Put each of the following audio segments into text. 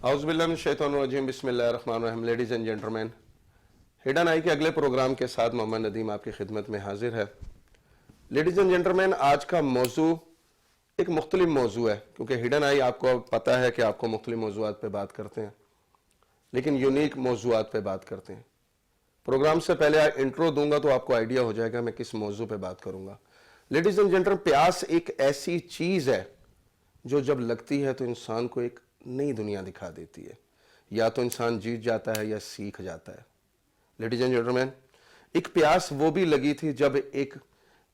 اعوذ باللہ من الشیطان الرجیم بسم اللہ الرحمن الرحیم. لیڈیز اینڈ جینٹلمین, ہڈن آئی کے اگلے پروگرام کے ساتھ محمد ندیم آپ کی خدمت میں حاضر ہے. لیڈیز اینڈ جینٹلمین, آج کا موضوع ایک مختلف موضوع ہے, کیونکہ ہڈن آئی آپ کو پتا ہے کہ آپ کو مختلف موضوعات پہ بات کرتے ہیں, لیکن یونیک موضوعات پہ بات کرتے ہیں. پروگرام سے پہلے انٹرو دوں گا تو آپ کو آئیڈیا ہو جائے گا میں کس موضوع پہ بات کروں گا. لیڈیز اینڈ جینٹلمین, پیاس ایک ایسی چیز ہے جو جب لگتی ہے تو انسان کو ایک نئی دنیا دکھا دیتی ہے. یا تو انسان جیت جاتا ہے یا سیکھ جاتا ہے. لیڈیز اینڈ جینٹلمین, ایک پیاس وہ بھی لگی تھی جب ایک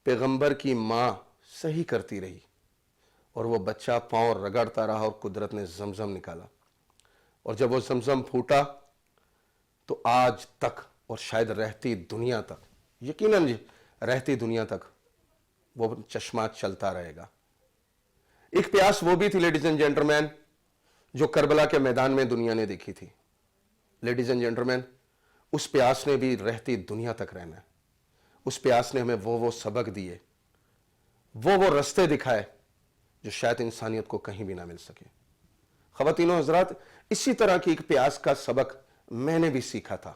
پیغمبر کی ماں صحیح کرتی رہی اور وہ بچہ پاؤں رگڑتا رہا اور قدرت نے زمزم نکالا, اور جب وہ زمزم پھوٹا تو آج تک اور شاید رہتی دنیا تک, یقیناً رہتی دنیا تک وہ چشمہ چلتا رہے گا. ایک پیاس وہ بھی تھی لیڈیز اینڈ جینٹلمین جو کربلا کے میدان میں دنیا نے دیکھی تھی. لیڈیز اینڈ جینٹلمین, اس پیاس نے بھی رہتی دنیا تک رہنا ہے. اس پیاس نے ہمیں وہ سبق دیے, وہ رستے دکھائے جو شاید انسانیت کو کہیں بھی نہ مل سکے. خواتین و حضرات, اسی طرح کی ایک پیاس کا سبق میں نے بھی سیکھا تھا.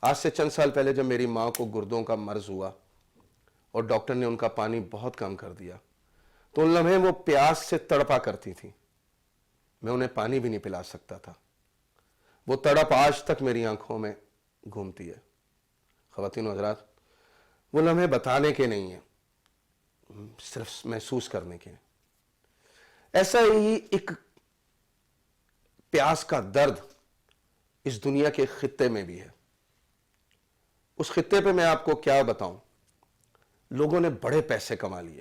آج سے چند سال پہلے جب میری ماں کو گردوں کا مرض ہوا اور ڈاکٹر نے ان کا پانی بہت کم کر دیا, تو ان لمحے وہ پیاس سے تڑپا کرتی تھی. میں انہیں پانی بھی نہیں پلا سکتا تھا. وہ تڑپ آج تک میری آنکھوں میں گھومتی ہے. خواتین و حضرات, وہ لمحے بتانے کے نہیں ہیں, صرف محسوس کرنے کے. ایسا ہی ایک پیاس کا درد اس دنیا کے خطے میں بھی ہے. اس خطے پہ میں آپ کو کیا بتاؤں. لوگوں نے بڑے پیسے کما لیے,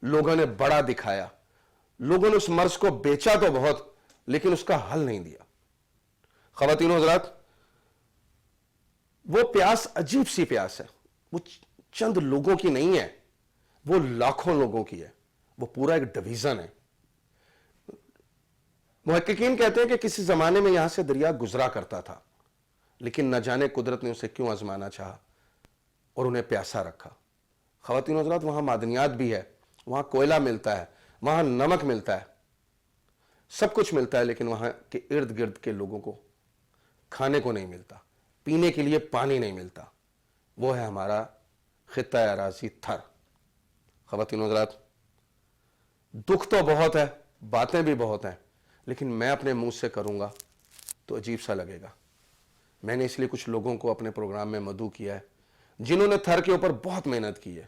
لوگوں نے بڑا دکھایا, لوگوں نے اس مرض کو بیچا تو بہت, لیکن اس کا حل نہیں دیا. خواتین و حضرات, وہ پیاس عجیب سی پیاس ہے. وہ چند لوگوں کی نہیں ہے, وہ لاکھوں لوگوں کی ہے. وہ پورا ایک ڈویژن ہے. محققین کہتے ہیں کہ کسی زمانے میں یہاں سے دریا گزرا کرتا تھا, لیکن نہ جانے قدرت نے اسے کیوں آزمانا چاہا اور انہیں پیاسا رکھا. خواتین و حضرات, وہاں معدنیات بھی ہے, وہاں کوئلہ ملتا ہے, وہاں نمک ملتا ہے, سب کچھ ملتا ہے, لیکن وہاں کے ارد گرد کے لوگوں کو کھانے کو نہیں ملتا, پینے کے لیے پانی نہیں ملتا. وہ ہے ہمارا خطہ اراضی تھر. خواتین و حضرات, دکھ تو بہت ہے, باتیں بھی بہت ہیں, لیکن میں اپنے منہ سے کروں گا تو عجیب سا لگے گا. میں نے اس لیے کچھ لوگوں کو اپنے پروگرام میں مدعو کیا ہے جنہوں نے تھر کے اوپر بہت محنت کی ہے,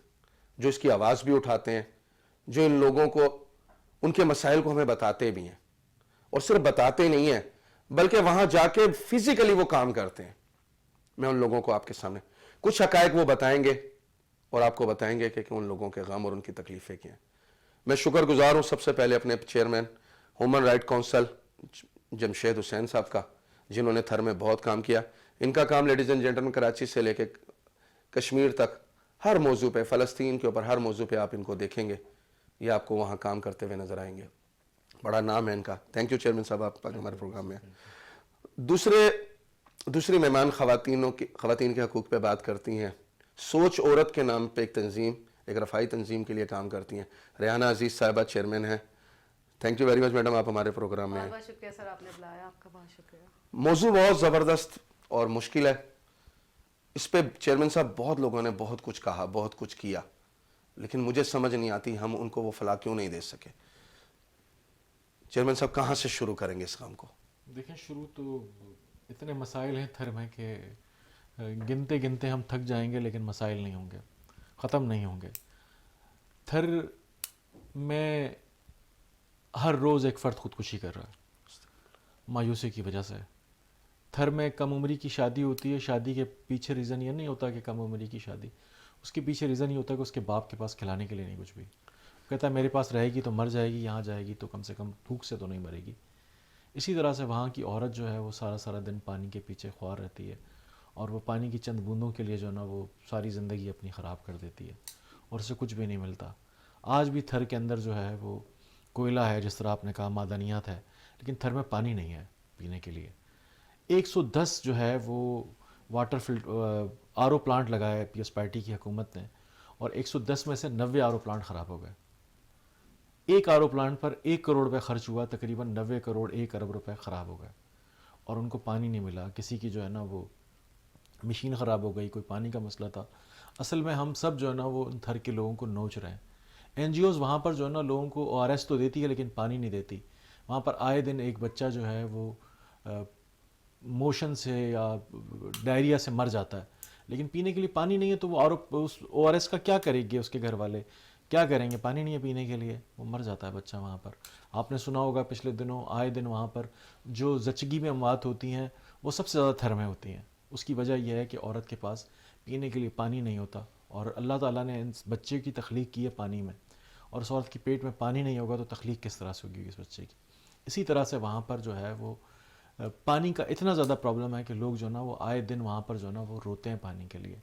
جو اس کی آواز بھی اٹھاتے ہیں, جو ان لوگوں کو ان کے مسائل کو ہمیں بتاتے بھی ہیں, اور صرف بتاتے نہیں ہیں بلکہ وہاں جا کے فزیکلی وہ کام کرتے ہیں. میں ان لوگوں کو آپ کے سامنے کچھ حقائق وہ بتائیں گے اور آپ کو بتائیں گے کہ ان لوگوں کے غم اور ان کی تکلیفیں کیا ہیں. میں شکر گزار ہوں سب سے پہلے اپنے chairman human right council Jamshed Hussain صاحب کا, جنہوں نے تھر میں بہت کام کیا. ان کا کام لیڈیز اینڈ جینٹلمین کراچی سے لے کے کشمیر تک ہر موضوع پہ, فلسطین کے اوپر ہر موضوع پہ آپ ان کو دیکھیں گے, یہ آپ کو وہاں کام کرتے ہوئے نظر آئیں گے. بڑا نام ہے ان کا. تھینک یو چیئرمین صاحب, آپ ہمارے پروگرام میں. دوسری مہمان خواتین کے حقوق پہ بات کرتی ہیں. سوچ عورت کے نام پہ ایک تنظیم, ایک رفاہی تنظیم کے لیے کام کرتی ہیں. ریحانہ عزیز صاحبہ چیئرمین ہیں. Thank you very much madam, آپ ہمارے پروگرام میں ہیں. بہت شکریہ سر, آپ نے بلایا, آپ کا بہت شکریہ. موضوع بہت زبردست اور مشکل ہے. اس پہ چیئرمین صاحب بہت لوگوں نے بہت کچھ کہا, بہت کچھ کیا, لیکن مجھے سمجھ نہیں آتی ہم ان کو وہ فلاح کیوں نہیں دے سکے. چیئرمین صاحب, کہاں سے شروع کریں گے اس کام کو؟ دیکھیں, شروع تو اتنے مسائل ہیں تھر میں کہ گنتے گنتے ہم تھک جائیں گے, لیکن مسائل نہیں ہوں گے, ختم نہیں ہوں گے. تھر میں ہر روز ایک فرد خودکشی کر رہا ہے مایوسی کی وجہ سے. تھر میں کم عمری کی شادی ہوتی ہے. شادی کے پیچھے ریزن یہ نہیں ہوتا کہ کم عمری کی شادی, اس کے پیچھے ریزن یہ ہوتا ہے کہ اس کے باپ کے پاس کھلانے کے لیے نہیں کچھ بھی. کہتا ہے میرے پاس رہے گی تو مر جائے گی, یہاں جائے گی تو کم سے کم بھوک سے تو نہیں مرے گی. اسی طرح سے وہاں کی عورت جو ہے وہ سارا دن پانی کے پیچھے خوار رہتی ہے, اور وہ پانی کی چند بوندوں کے لیے جو ہے نا وہ ساری زندگی اپنی خراب کر دیتی ہے, اور اسے کچھ بھی نہیں ملتا. آج بھی تھر کے اندر جو ہے وہ کوئلہ ہے, جس طرح آپ نے کہا معدنیات ہے, لیکن تھر میں پانی نہیں ہے پینے کے لیے. 110 جو ہے وہ واٹر آر او پلانٹ لگائے پی ایس پارٹی کی حکومت نے, اور 110 میں سے 90 آر او پلانٹ خراب ہو گئے. ایک آر او پلانٹ پر 1 کروڑ روپے خرچ ہوا, تقریباً 90 کروڑ 1 ارب روپے خراب ہو گئے. اور ان کو پانی نہیں ملا, کسی کی جو ہے نا وہ مشین خراب ہو گئی, کوئی پانی کا مسئلہ تھا. اصل میں ہم سب جو ہے نا وہ ان تھر کے لوگوں کو نوچ رہے ہیں. این جی اوز وہاں پر جو ہے نا لوگوں کو او آر ایس تو دیتی ہے لیکن پانی نہیں دیتی. وہاں پر آئے دن ایک بچہ جو ہے وہ موشن سے یا ڈائریا سے مر جاتا ہے, لیکن پینے کے لیے پانی نہیں ہے. تو وہ او آر ایس کا کیا کرے گی, اس کے گھر والے کیا کریں گے؟ پانی نہیں ہے پینے کے لیے, وہ مر جاتا ہے بچہ وہاں پر. آپ نے سنا ہوگا پچھلے دنوں آئے دن وہاں پر جو زچگی میں اموات ہوتی ہیں وہ سب سے زیادہ تھر میں ہوتی ہیں. اس کی وجہ یہ ہے کہ عورت کے پاس پینے کے لیے پانی نہیں ہوتا, اور اللہ تعالیٰ نے اس بچے کی تخلیق کی ہے پانی میں, اور اس عورت کی پیٹ میں پانی نہیں ہوگا تو تخلیق کس طرح سے ہوگی اس بچے کی. اسی طرح سے وہاں پر جو ہے وہ پانی کا اتنا زیادہ پرابلم ہے کہ لوگ جو نا وہ آئے دن وہاں پر جو نا وہ روتے ہیں پانی کے لیے.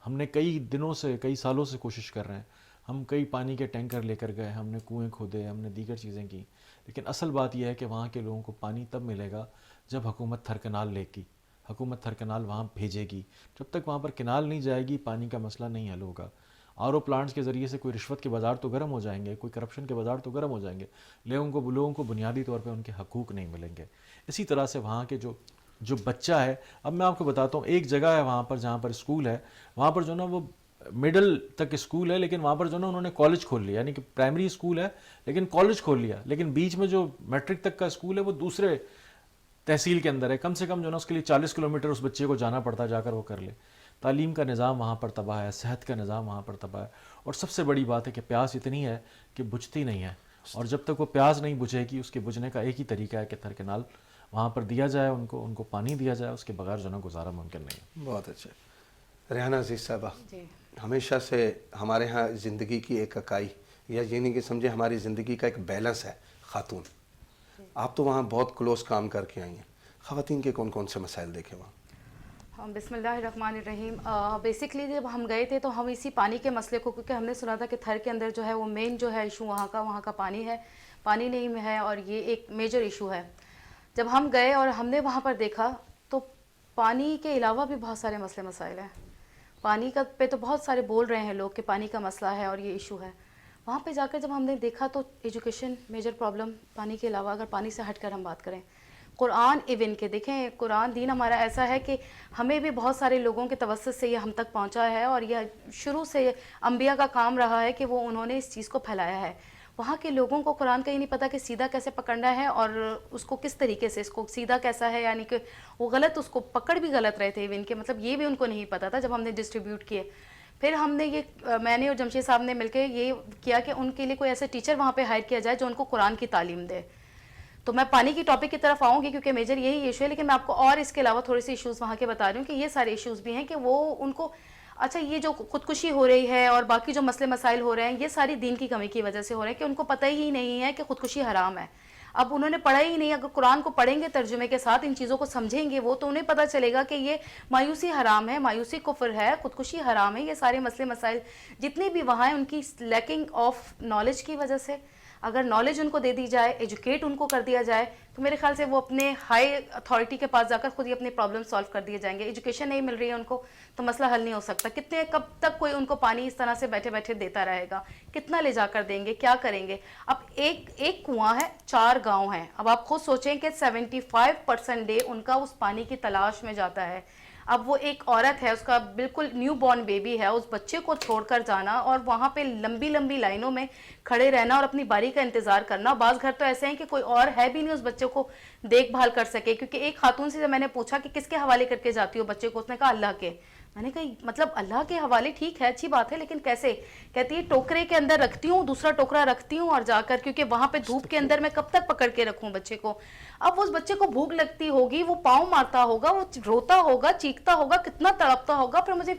ہم نے کئی دنوں سے, کئی سالوں سے کوشش کر رہے ہیں, ہم کئی پانی کے ٹینکر لے کر گئے, ہم نے کنویں کھودے, ہم نے دیگر چیزیں کی, لیکن اصل بات یہ ہے کہ وہاں کے لوگوں کو پانی تب ملے گا جب حکومت تھر کنال لے گی, حکومت تھر کنال وہاں بھیجے گی. جب تک وہاں پر کنال نہیں جائے گی پانی کا مسئلہ نہیں حل ہوگا. آر او پلانٹس کے ذریعے سے کوئی رشوت کے بازار تو گرم ہو جائیں گے, کوئی کرپشن کے بازار تو گرم ہو جائیں گے, لوگوں کو بنیادی طور پہ ان کے حقوق نہیں ملیں گے. اسی طرح سے وہاں کے جو بچہ ہے, اب میں آپ کو بتاتا ہوں, ایک جگہ ہے وہاں پر جہاں پر اسکول ہے, وہاں پر جو نا وہ مڈل تک اسکول ہے, لیکن وہاں پر جو نا انہوں نے کالج کھول لیا, یعنی کہ پرائمری اسکول ہے لیکن کالج کھول لیا, لیکن بیچ میں جو میٹرک تک کا اسکول ہے وہ دوسرے تحصیل کے اندر ہے. کم سے کم جو نا اس کے لیے 40 کلومیٹر اس بچے کو جانا پڑتا ہے, جا کر وہ کر لے. تعلیم کا نظام وہاں پر تباہ ہے, صحت کا نظام وہاں پر تباہ ہے, اور سب سے بڑی بات ہے کہ پیاس اتنی ہے کہ بجھتی نہیں ہے. اور جب تک وہ پیاس نہیں بجھے گی, اس کے بجھنے کا ایک ہی طریقہ ہے کہ تھر کنال وہاں پر دیا جائے, ان کو پانی دیا جائے, اس کے بغیر جو نا گزارا ممکن نہیں ہے. بہت اچھا. ریحانہ عزیز صاحبہ, جی. ہمیشہ سے ہمارے ہاں زندگی کی ایک اکائی, یا یعنی کہ سمجھے ہماری زندگی کا ایک بیلنس ہے خاتون. آپ تو وہاں بہت کلوز کام کر کے آئی ہیں, خواتین کے کون کون سے مسائل دیکھے وہاں؟ بسم اللہ الرحمن الرحیم. بیسکلی جب ہم گئے تھے تو ہم اسی پانی کے مسئلے کو, کیونکہ ہم نے سنا تھا کہ تھر کے اندر جو ہے وہ مین جو ہے ایشو وہاں کا پانی ہے, پانی نہیں ہے, اور یہ ایک میجر ایشو ہے. جب ہم گئے اور ہم نے وہاں پر دیکھا تو پانی کے علاوہ بھی بہت سارے مسئلے مسائل ہیں. پانی کا پہ تو بہت سارے بول رہے ہیں لوگ کہ پانی کا مسئلہ ہے اور یہ ایشو ہے. وہاں پہ جا کر جب ہم نے دیکھا تو ایجوکیشن میجر پرابلم, پانی کے علاوہ اگر پانی سے ہٹ کر ہم بات کریں, قرآن ایون کے دیکھیں, قرآن دین ہمارا ایسا ہے کہ ہمیں بھی بہت سارے لوگوں کے توسط سے یہ ہم تک پہنچا ہے, اور یہ شروع سے انبیاء کا کام رہا ہے کہ وہ انہوں نے اس چیز کو پھیلایا ہے. وہاں کے لوگوں کو قرآن کا ہی نہیں پتہ کہ سیدھا کیسے پکڑنا ہے اور اس کو کس طریقے سے, اس کو سیدھا کیسا ہے, یعنی کہ وہ غلط, اس کو پکڑ بھی غلط رہے تھے ایون کے, مطلب یہ بھی ان کو نہیں پتہ تھا جب ہم نے ڈسٹریبیوٹ کیے. پھر ہم نے میں نے اور جمشید صاحب نے مل کے یہ کیا کہ ان کے لیے کوئی ایسے ٹیچر وہاں پہ ہائر کیا جائے جو ان کو قرآن کی تعلیم دے. تو میں پانی کی ٹاپک کی طرف آؤں گی کیونکہ میجر یہی ایشو ہے, لیکن میں آپ کو اور اس کے علاوہ تھوڑے سے ایشوز وہاں کے بتا رہی ہوں کہ یہ سارے ایشوز بھی ہیں کہ وہ ان کو, اچھا یہ جو خودکشی ہو رہی ہے اور باقی جو مسئلے مسائل ہو رہے ہیں, یہ ساری دین کی کمی کی وجہ سے ہو رہے ہیں کہ ان کو پتہ ہی نہیں ہے کہ خودکشی حرام ہے. اب انہوں نے پڑھا ہی نہیں, اگر قرآن کو پڑھیں گے ترجمے کے ساتھ, ان چیزوں کو سمجھیں گے وہ, تو انہیں پتہ چلے گا کہ یہ مایوسی حرام ہے, مایوسی کفر ہے, خودکشی حرام ہے. یہ سارے مسئلے مسائل جتنے بھی وہاں ہیں ان کی لیکنگ آف نالج کی وجہ سے. اگر نالج ان کو دے دی جائے, ایجوکیٹ ان کو کر دیا جائے, تو میرے خیال سے وہ اپنے ہائی اتھارٹی کے پاس جا کر خود ہی اپنے پرابلم سالو کر دیے جائیں گے. ایجوکیشن نہیں مل رہی ہے ان کو تو مسئلہ حل نہیں ہو سکتا. کب تک کوئی ان کو پانی اس طرح سے بیٹھے بیٹھے دیتا رہے گا, کتنا لے جا کر دیں گے, کیا کریں گے. اب ایک کنواں ہے, 4 گاؤں ہیں. اب آپ خود سوچیں کہ 75% ڈے ان کا اس پانی کی تلاش میں جاتا ہے. اب وہ ایک عورت ہے, اس کا بالکل نیو بورن بیبی ہے, اس بچے کو چھوڑ کر جانا اور وہاں پہ لمبی لمبی لائنوں میں کھڑے رہنا اور اپنی باری کا انتظار کرنا. بعض گھر تو ایسے ہیں کہ کوئی اور ہے بھی نہیں اس بچے کو دیکھ بھال کر سکے, کیونکہ ایک خاتون سے جب میں نے پوچھا کہ کس کے حوالے کر کے جاتی ہو بچے کو, اس نے کہا اللہ کے. میں نے کہا مطلب اللہ کے حوالے ٹھیک ہے, اچھی بات ہے, لیکن کیسے؟ کہتی ہے ٹوکرے کے اندر رکھتی ہوں, دوسرا ٹوکرا رکھتی ہوں اور جا کر, کیونکہ وہاں پہ دھوپ کے اندر میں کب تک پکڑ کے رکھوں بچے کو. اب اس بچے کو بھوک لگتی ہوگی, وہ پاؤں مارتا ہوگا, وہ روتا ہوگا, چیختا ہوگا, کتنا تڑپتا ہوگا. پھر مجھے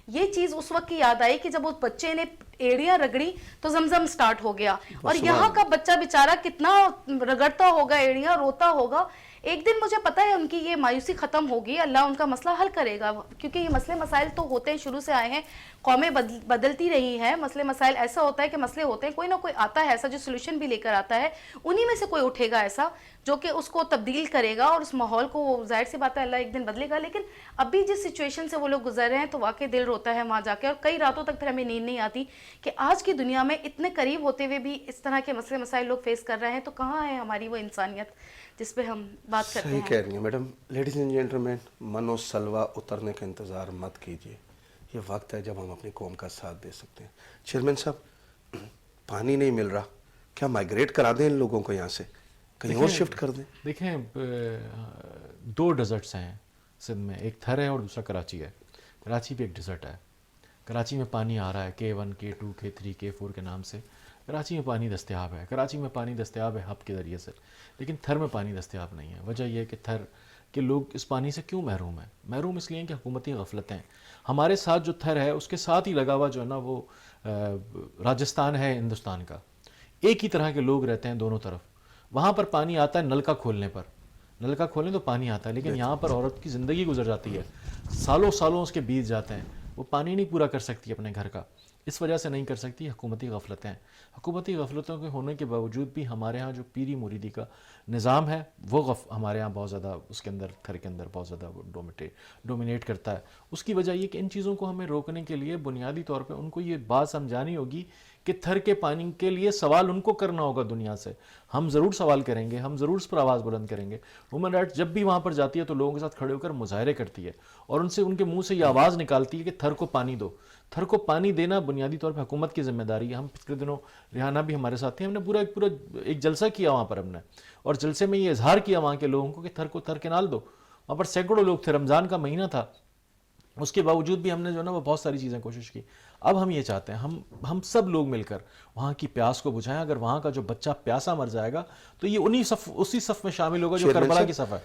یہ چیز اس وقت کی یاد آئی کہ جب اس بچے نے ایڑیاں رگڑی تو زمزم سٹارٹ ہو گیا, اور یہاں کا بچہ بیچارہ کتنا رگڑتا ہوگا ایڑیاں, روتا ہوگا. ایک دن مجھے پتا ہے ان کی یہ مایوسی ختم ہوگی, اللہ ان کا مسئلہ حل کرے گا, کیونکہ یہ مسئلے مسائل تو ہوتے ہیں, شروع سے آئے ہیں, قومیں بدلتی رہی ہیں. مسئلے مسائل ایسا ہوتا ہے کہ مسئلے ہوتے ہیں, کوئی نہ کوئی آتا ہے ایسا جو سولوشن بھی لے کر آتا ہے, انہی میں سے کوئی اٹھے گا ایسا جو کہ اس کو تبدیل کرے گا, اور اس ماحول کو ظاہر سی بات ہے اللہ ایک دن بدلے گا. لیکن ابھی جس سچویشن سے وہ لوگ گزر رہے ہیں تو واقعی دل روتا ہے وہاں جا کے, اور کئی راتوں تک پھر ہمیں نیند نہیں آتی کہ آج کی دنیا میں اتنے قریب ہوتے ہوئے بھی اس طرح کے مسئلے مسائل لوگ فیس کر رہے ہیں، تو کہاں ہے ہماری وہ انسانیت جس پہ ہم بات کرتے صحیح ہیں؟ کہہ رہی ہیں میڈم. لیڈیز اینڈ جینٹلمین، من و سلوہ اترنے کا انتظار مت کیجیے. یہ وقت ہے جب ہم اپنی قوم کا ساتھ دے سکتے ہیں. چیئرمین صاحب، پانی نہیں مل رہا، کیا مائگریٹ کرا دیں ان لوگوں کو یہاں سے، کہیں اور شفٹ کر دیں؟ دیکھیں 2 ڈیزرٹس ہیں سندھ میں، ایک تھر ہے اور دوسرا کراچی ہے. کراچی بھی ایک ڈیزرٹ ہے. کراچی میں پانی آ رہا ہے K1 K2 K3 K4 کے نام سے. کراچی میں پانی دستیاب ہے. کراچی میں پانی دستیاب ہے ہب کے ذریعے سے، لیکن تھر میں پانی دستیاب نہیں ہے. وجہ یہ ہے کہ تھر کے لوگ اس پانی سے کیوں محروم ہیں؟ محروم اس لیے کہ حکومتی غفلتیں. ہمارے ساتھ جو تھر ہے اس کے ساتھ ہی لگا ہوا جو ہے نا وہ راجستھان ہے ہندوستان کا. ایک ہی طرح کے لوگ رہتے ہیں دونوں طرف. وہاں پر پانی آتا ہے نلکا کھولنے پر، نلکا کھولیں تو پانی آتا ہے، لیکن یہاں پر عورت کی زندگی گزر جاتی ہے، سالوں سالوں اس کے بیت جاتے ہیں، وہ پانی نہیں پورا کر سکتی اپنے گھر کا. اس وجہ سے نہیں کر سکتی حکومتی غفلتیں. حکومتی غفلتوں کے ہونے کے باوجود بھی ہمارے ہاں جو پیری مریدی کا نظام ہے وہ ہمارے ہاں بہت زیادہ اس کے اندر تھر کے اندر بہت زیادہ ڈومینیٹ کرتا ہے. اس کی وجہ یہ کہ ان چیزوں کو ہمیں روکنے کے لیے بنیادی طور پہ ان کو یہ بات سمجھانی ہوگی کہ تھر کے پانی کے لیے سوال ان کو کرنا ہوگا دنیا سے. ہم ضرور سوال کریں گے، ہم ضرور اس پر آواز بلند کریں گے. وومن رائٹس جب بھی وہاں پر جاتی ہے تو لوگوں کے ساتھ کھڑے ہو کر مظاہرے کرتی ہے اور ان سے ان کے منہ سے یہ آواز نکالتی ہے کہ تھر کو پانی دو. تھر کو پانی دینا بنیادی طور پہ حکومت کی ذمہ داری ہے. ہم پچھلے دنوں ریحانہ بھی ہمارے ساتھ تھے، ہم نے پورا ایک جلسہ کیا وہاں پر ہم نے، اور جلسے میں یہ اظہار کیا وہاں کے لوگوں کو کہ تھر کو تھر کنال دو. وہاں پر سینکڑوں لوگ تھے، رمضان کا مہینہ تھا، اس کے باوجود بھی ہم نے جو ہے نا وہ بہت ساری چیزیں کوشش کی. اب ہم یہ چاہتے ہیں ہم سب لوگ مل کر وہاں کی پیاس کو بجھائیں. اگر وہاں کا جو بچہ پیاسا مر جائے گا تو یہ اسی صف میں شامل ہوگا جو کربلا کی صف ہے.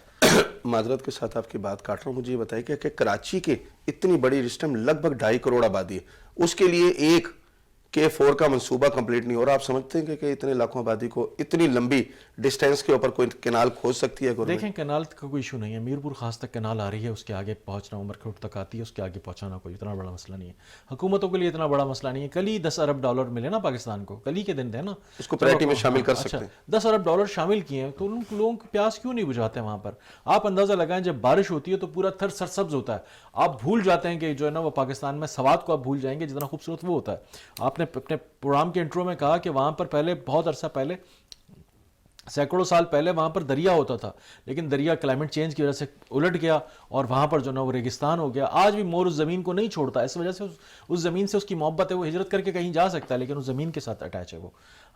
معذرت کے ساتھ آپ کی بات کاٹ رہا ہوں، مجھے یہ بتائیے کہ کراچی کے اتنی بڑی اس ٹائم لگ بھگ 2.5 کروڑ آبادی ہے، اس کے لیے ایک K4 کا منصوبہ کمپلیٹ نہیں ہو رہا. آپ سمجھتے ہیں کہ اتنے لاکھوں آبادی کو اتنی لمبی ڈسٹینس کے اوپر کوئی کنال کھود سکتی ہے گورنمنٹ؟ دیکھیں کنال کا کوئی ایشو نہیں ہے. میرپور خاص تک کنال آ رہی ہے، اس کے آگے پہنچنا عمرکوٹ تک آتی ہے، اس کے آگے پہنچانا کوئی اتنا بڑا مسئلہ نہیں ہے. حکومتوں کے لیے اتنا بڑا مسئلہ نہیں ہے. کل ہی $10 ارب ملے نا پاکستان کو، کل ہی کے دن تھے نا، اس کو پریورٹی میں شامل کر سکتے ہیں. $10 ارب شامل کیے ہیں، تو ان لوگوں کی پیاس کیوں نہیں بجھاتے وہاں پر؟ آپ اندازہ لگائیں جب بارش ہوتی ہے تو پورا تھر سرسبز ہوتا ہے. آپ بھول جاتے ہیں کہ جو ہے نا وہ پاکستان میں سوات کو آپ بھول جائیں گے جتنا خوبصورت وہ ہوتا ہے. آپ نے اپنے پروگرام کے انٹرو میں کہا کہ وہاں پر پہلے بہت عرصہ پہلے سینکڑوں سال پہلے وہاں پر دریا ہوتا تھا، لیکن دریا کلائمیٹ چینج کی وجہ سے الٹ گیا اور وہاں پر جو نا وہ ریگستان ہو گیا. آج بھی مور اس زمین کو نہیں چھوڑتا، اس وجہ سے اس زمین سے اس کی محبت ہے، وہ ہجرت کر کے کہیں جا سکتا ہے لیکن اس زمین کے ساتھ اٹیچ ہے وہ.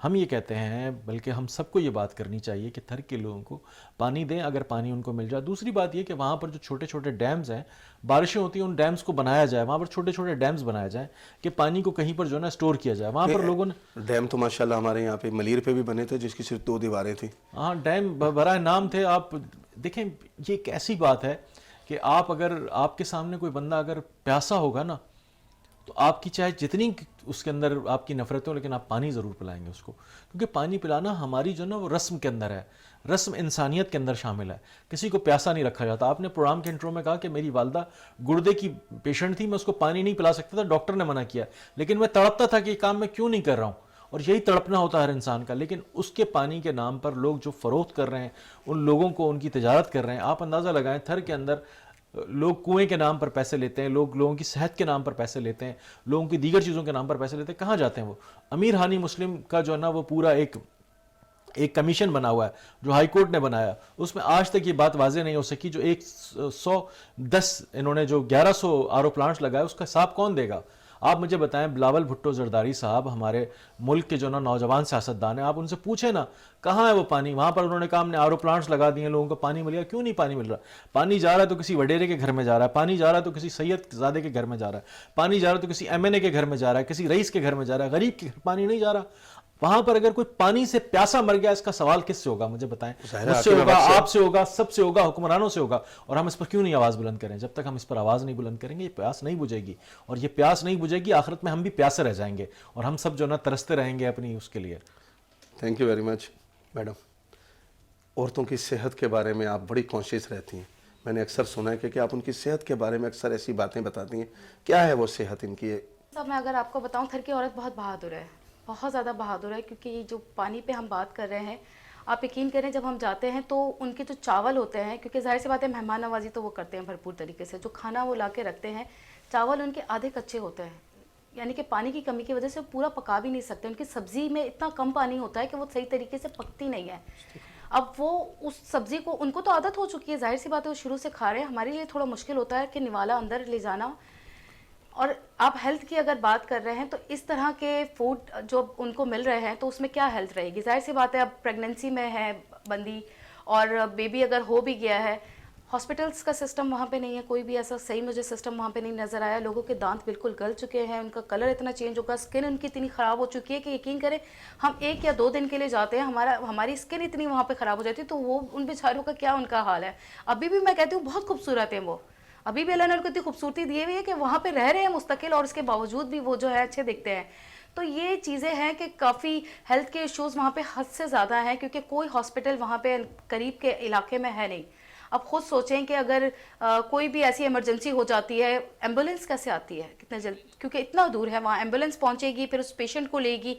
ہم یہ کہتے ہیں، بلکہ ہم سب کو یہ بات کرنی چاہیے کہ تھر کے لوگوں کو پانی دیں اگر پانی ان کو مل جائے. دوسری بات یہ کہ وہاں پر جو چھوٹے چھوٹے ڈیمز ہیں، بارشیں ہوتی ہیں، ان ڈیمز کو بنایا جائے. وہاں پر چھوٹے چھوٹے ڈیمز بنائے جائیں کہ پانی کو کہیں پر جو ہے نا اسٹور کیا جائے. وہاں پر لوگوں نے ڈیم تو ماشاءاللہ ہمارے یہاں پہ ملیر پہ بھی بنے تھے جس کی صرف 2 دیواریں تھیں. ہاں ڈیم برائے نام تھے. آپ دیکھیں یہ ایک ایسی بات ہے کہ آپ کے سامنے کوئی بندہ اگر پیاسا ہوگا نا تو آپ کی چاہے جتنی اس کے اندر آپ کی نفرت ہو لیکن آپ پانی ضرور پلائیں گے اس کو، کیونکہ پانی پلانا ہماری جو نا وہ رسم کے اندر ہے، رسم انسانیت کے اندر شامل ہے. کسی کو پیاسا نہیں رکھا جاتا. آپ نے پروگرام کے انٹرو میں کہا کہ میری والدہ گردے کی پیشنٹ تھی، میں اس کو پانی نہیں پلا سکتا تھا، ڈاکٹر نے منع کیا، لیکن میں تڑپتا تھا کہ یہ کام میں کیوں نہیں کر رہا ہوں. اور یہی تڑپنا ہوتا ہے ہر انسان کا. لیکن اس کے پانی کے نام پر لوگ جو فروخت کر رہے ہیں، ان لوگوں کو ان کی تجارت کر رہے ہیں. آپ اندازہ لگائیں تھر کے اندر لوگ کنویں کے نام پر پیسے لیتے ہیں، لوگوں کی صحت کے نام پر پیسے لیتے ہیں، لوگوں کی دیگر چیزوں کے نام پر پیسے لیتے ہیں. کہاں جاتے ہیں وہ؟ امیر ہانی مسلم کا جو ہے نا وہ پورا ایک کمیشن بنا ہوا ہے جو ہائی کورٹ نے بنایا، اس میں آج تک یہ بات واضح نہیں ہو سکی. جو 110 انہوں نے جو 1100 RO پلانٹس لگائے اس کا حساب کون دے گا؟ آپ مجھے بتائیں. بلاول بھٹو زرداری صاحب ہمارے ملک کے جو نا نوجوان سیاستدان ہیں، آپ ان سے پوچھیں نا کہاں ہے وہ پانی. وہاں پر انہوں نے کہا ہم نے RO پلانٹس لگا دیے، لوگوں کو پانی مل گیا. کیوں نہیں پانی مل رہا؟ پانی جا رہا ہے تو کسی وڈیرے کے گھر میں جا رہا ہے، پانی جا رہا ہے تو کسی سید زادے کے گھر میں جا رہا ہے، پانی جا رہا ہے تو کسی MNA کے گھر میں جا رہا ہے، کسی رئیس کے گھر میں جا رہا ہے. غریب کے گھر پانی نہیں جا رہا. وہاں پر اگر کوئی پانی سے پیاسا مر گیا، اس کا سوال کس سے ہوگا؟ مجھے بتائیں. مجھ سے ہوگا، آپ سے ہوگا، سب سے ہوگا، حکمرانوں سے ہوگا. اور ہم اس پر کیوں نہیں آواز بلند کریں؟ جب تک ہم اس پر آواز نہیں بلند کریں گے یہ پیاس نہیں بجھے گی، اور یہ پیاس نہیں بجھے گی آخرت میں ہم بھی پیاسے رہ جائیں گے اور ہم سب جو نا ترستے رہیں گے اپنی اس کے لیے. Thank you very much madam. عورتوں کی صحت کے بارے میں آپ بڑی کانشیس رہتی ہیں. میں نے اکثر سنا ہے کہ آپ ان کی صحت کے بارے میں اکثر ایسی باتیں بتاتی ہیں. کیا ہے وہ صحت ان کی؟ صاحب میں اگر آپ کو بتاؤں، تھر کی عورت بہت بہادر ہے، بہت زیادہ بہادر ہے. کیونکہ یہ جو پانی پہ ہم بات کر رہے ہیں، آپ یقین کریں جب ہم جاتے ہیں تو ان کے جو چاول ہوتے ہیں، کیونکہ ظاہر سی بات ہے مہمان نوازی تو وہ کرتے ہیں بھرپور طریقے سے، جو کھانا وہ لا کے رکھتے ہیں، چاول ان کے آدھے کچے ہوتے ہیں. یعنی کہ پانی کی کمی کی وجہ سے پورا پکا بھی نہیں سکتے. ان کی سبزی میں اتنا کم پانی ہوتا ہے کہ وہ صحیح طریقے سے پکتی نہیں ہے. اب وہ اس سبزی کو, ان کو تو عادت ہو چکی ہے, ظاہر سی بات ہے وہ شروع سے کھا رہے ہیں. ہمارے لیے تھوڑا مشکل ہوتا ہے کہ نوالا اندر لے جانا. اور آپ ہیلتھ کی اگر بات کر رہے ہیں تو اس طرح کے فوڈ جو ان کو مل رہے ہیں تو اس میں کیا ہیلتھ رہے گی؟ ظاہر سی بات ہے اب پریگننسی میں ہے بندی اور بیبی اگر ہو بھی گیا ہے, ہاسپٹلس کا سسٹم وہاں پہ نہیں ہے, کوئی بھی ایسا صحیح مجھے سسٹم وہاں پہ نہیں نظر آیا. لوگوں کے دانت بالکل گل چکے ہیں, ان کا کلر اتنا چینج ہوگا, اسکن ان کی اتنی خراب ہو چکی ہے کہ یقین کریں ہم 1 یا 2 دن کے لیے جاتے ہیں, ہماری اسکن اتنی وہاں پہ خراب ہو جاتی ہے. تو وہ ان بیچاروں کا کیا ان کا حال ہے. ابھی بھی میں کہتی ہوں بہت خوبصورت ہیں وہ, ابھی بھی اللہ نے ان کو اتنی خوبصورتی دی ہوئی ہے کہ وہاں پہ رہ رہے ہیں مستقل, اور اس کے باوجود بھی وہ جو ہے اچھے دکھتے ہیں. تو یہ چیزیں ہیں کہ کافی ہیلتھ کے ایشوز وہاں پہ حد سے زیادہ ہیں, کیونکہ کوئی ہاسپٹل وہاں پہ قریب کے علاقے میں ہے نہیں. اب خود سوچیں کہ اگر کوئی بھی ایسی ایمرجنسی ہو جاتی ہے, ایمبولینس کیسے آتی ہے کتنے جلد, کیونکہ اتنا دور ہے وہاں. ایمبولینس پہنچے گی, پھر اس پیشنٹ کو لے گی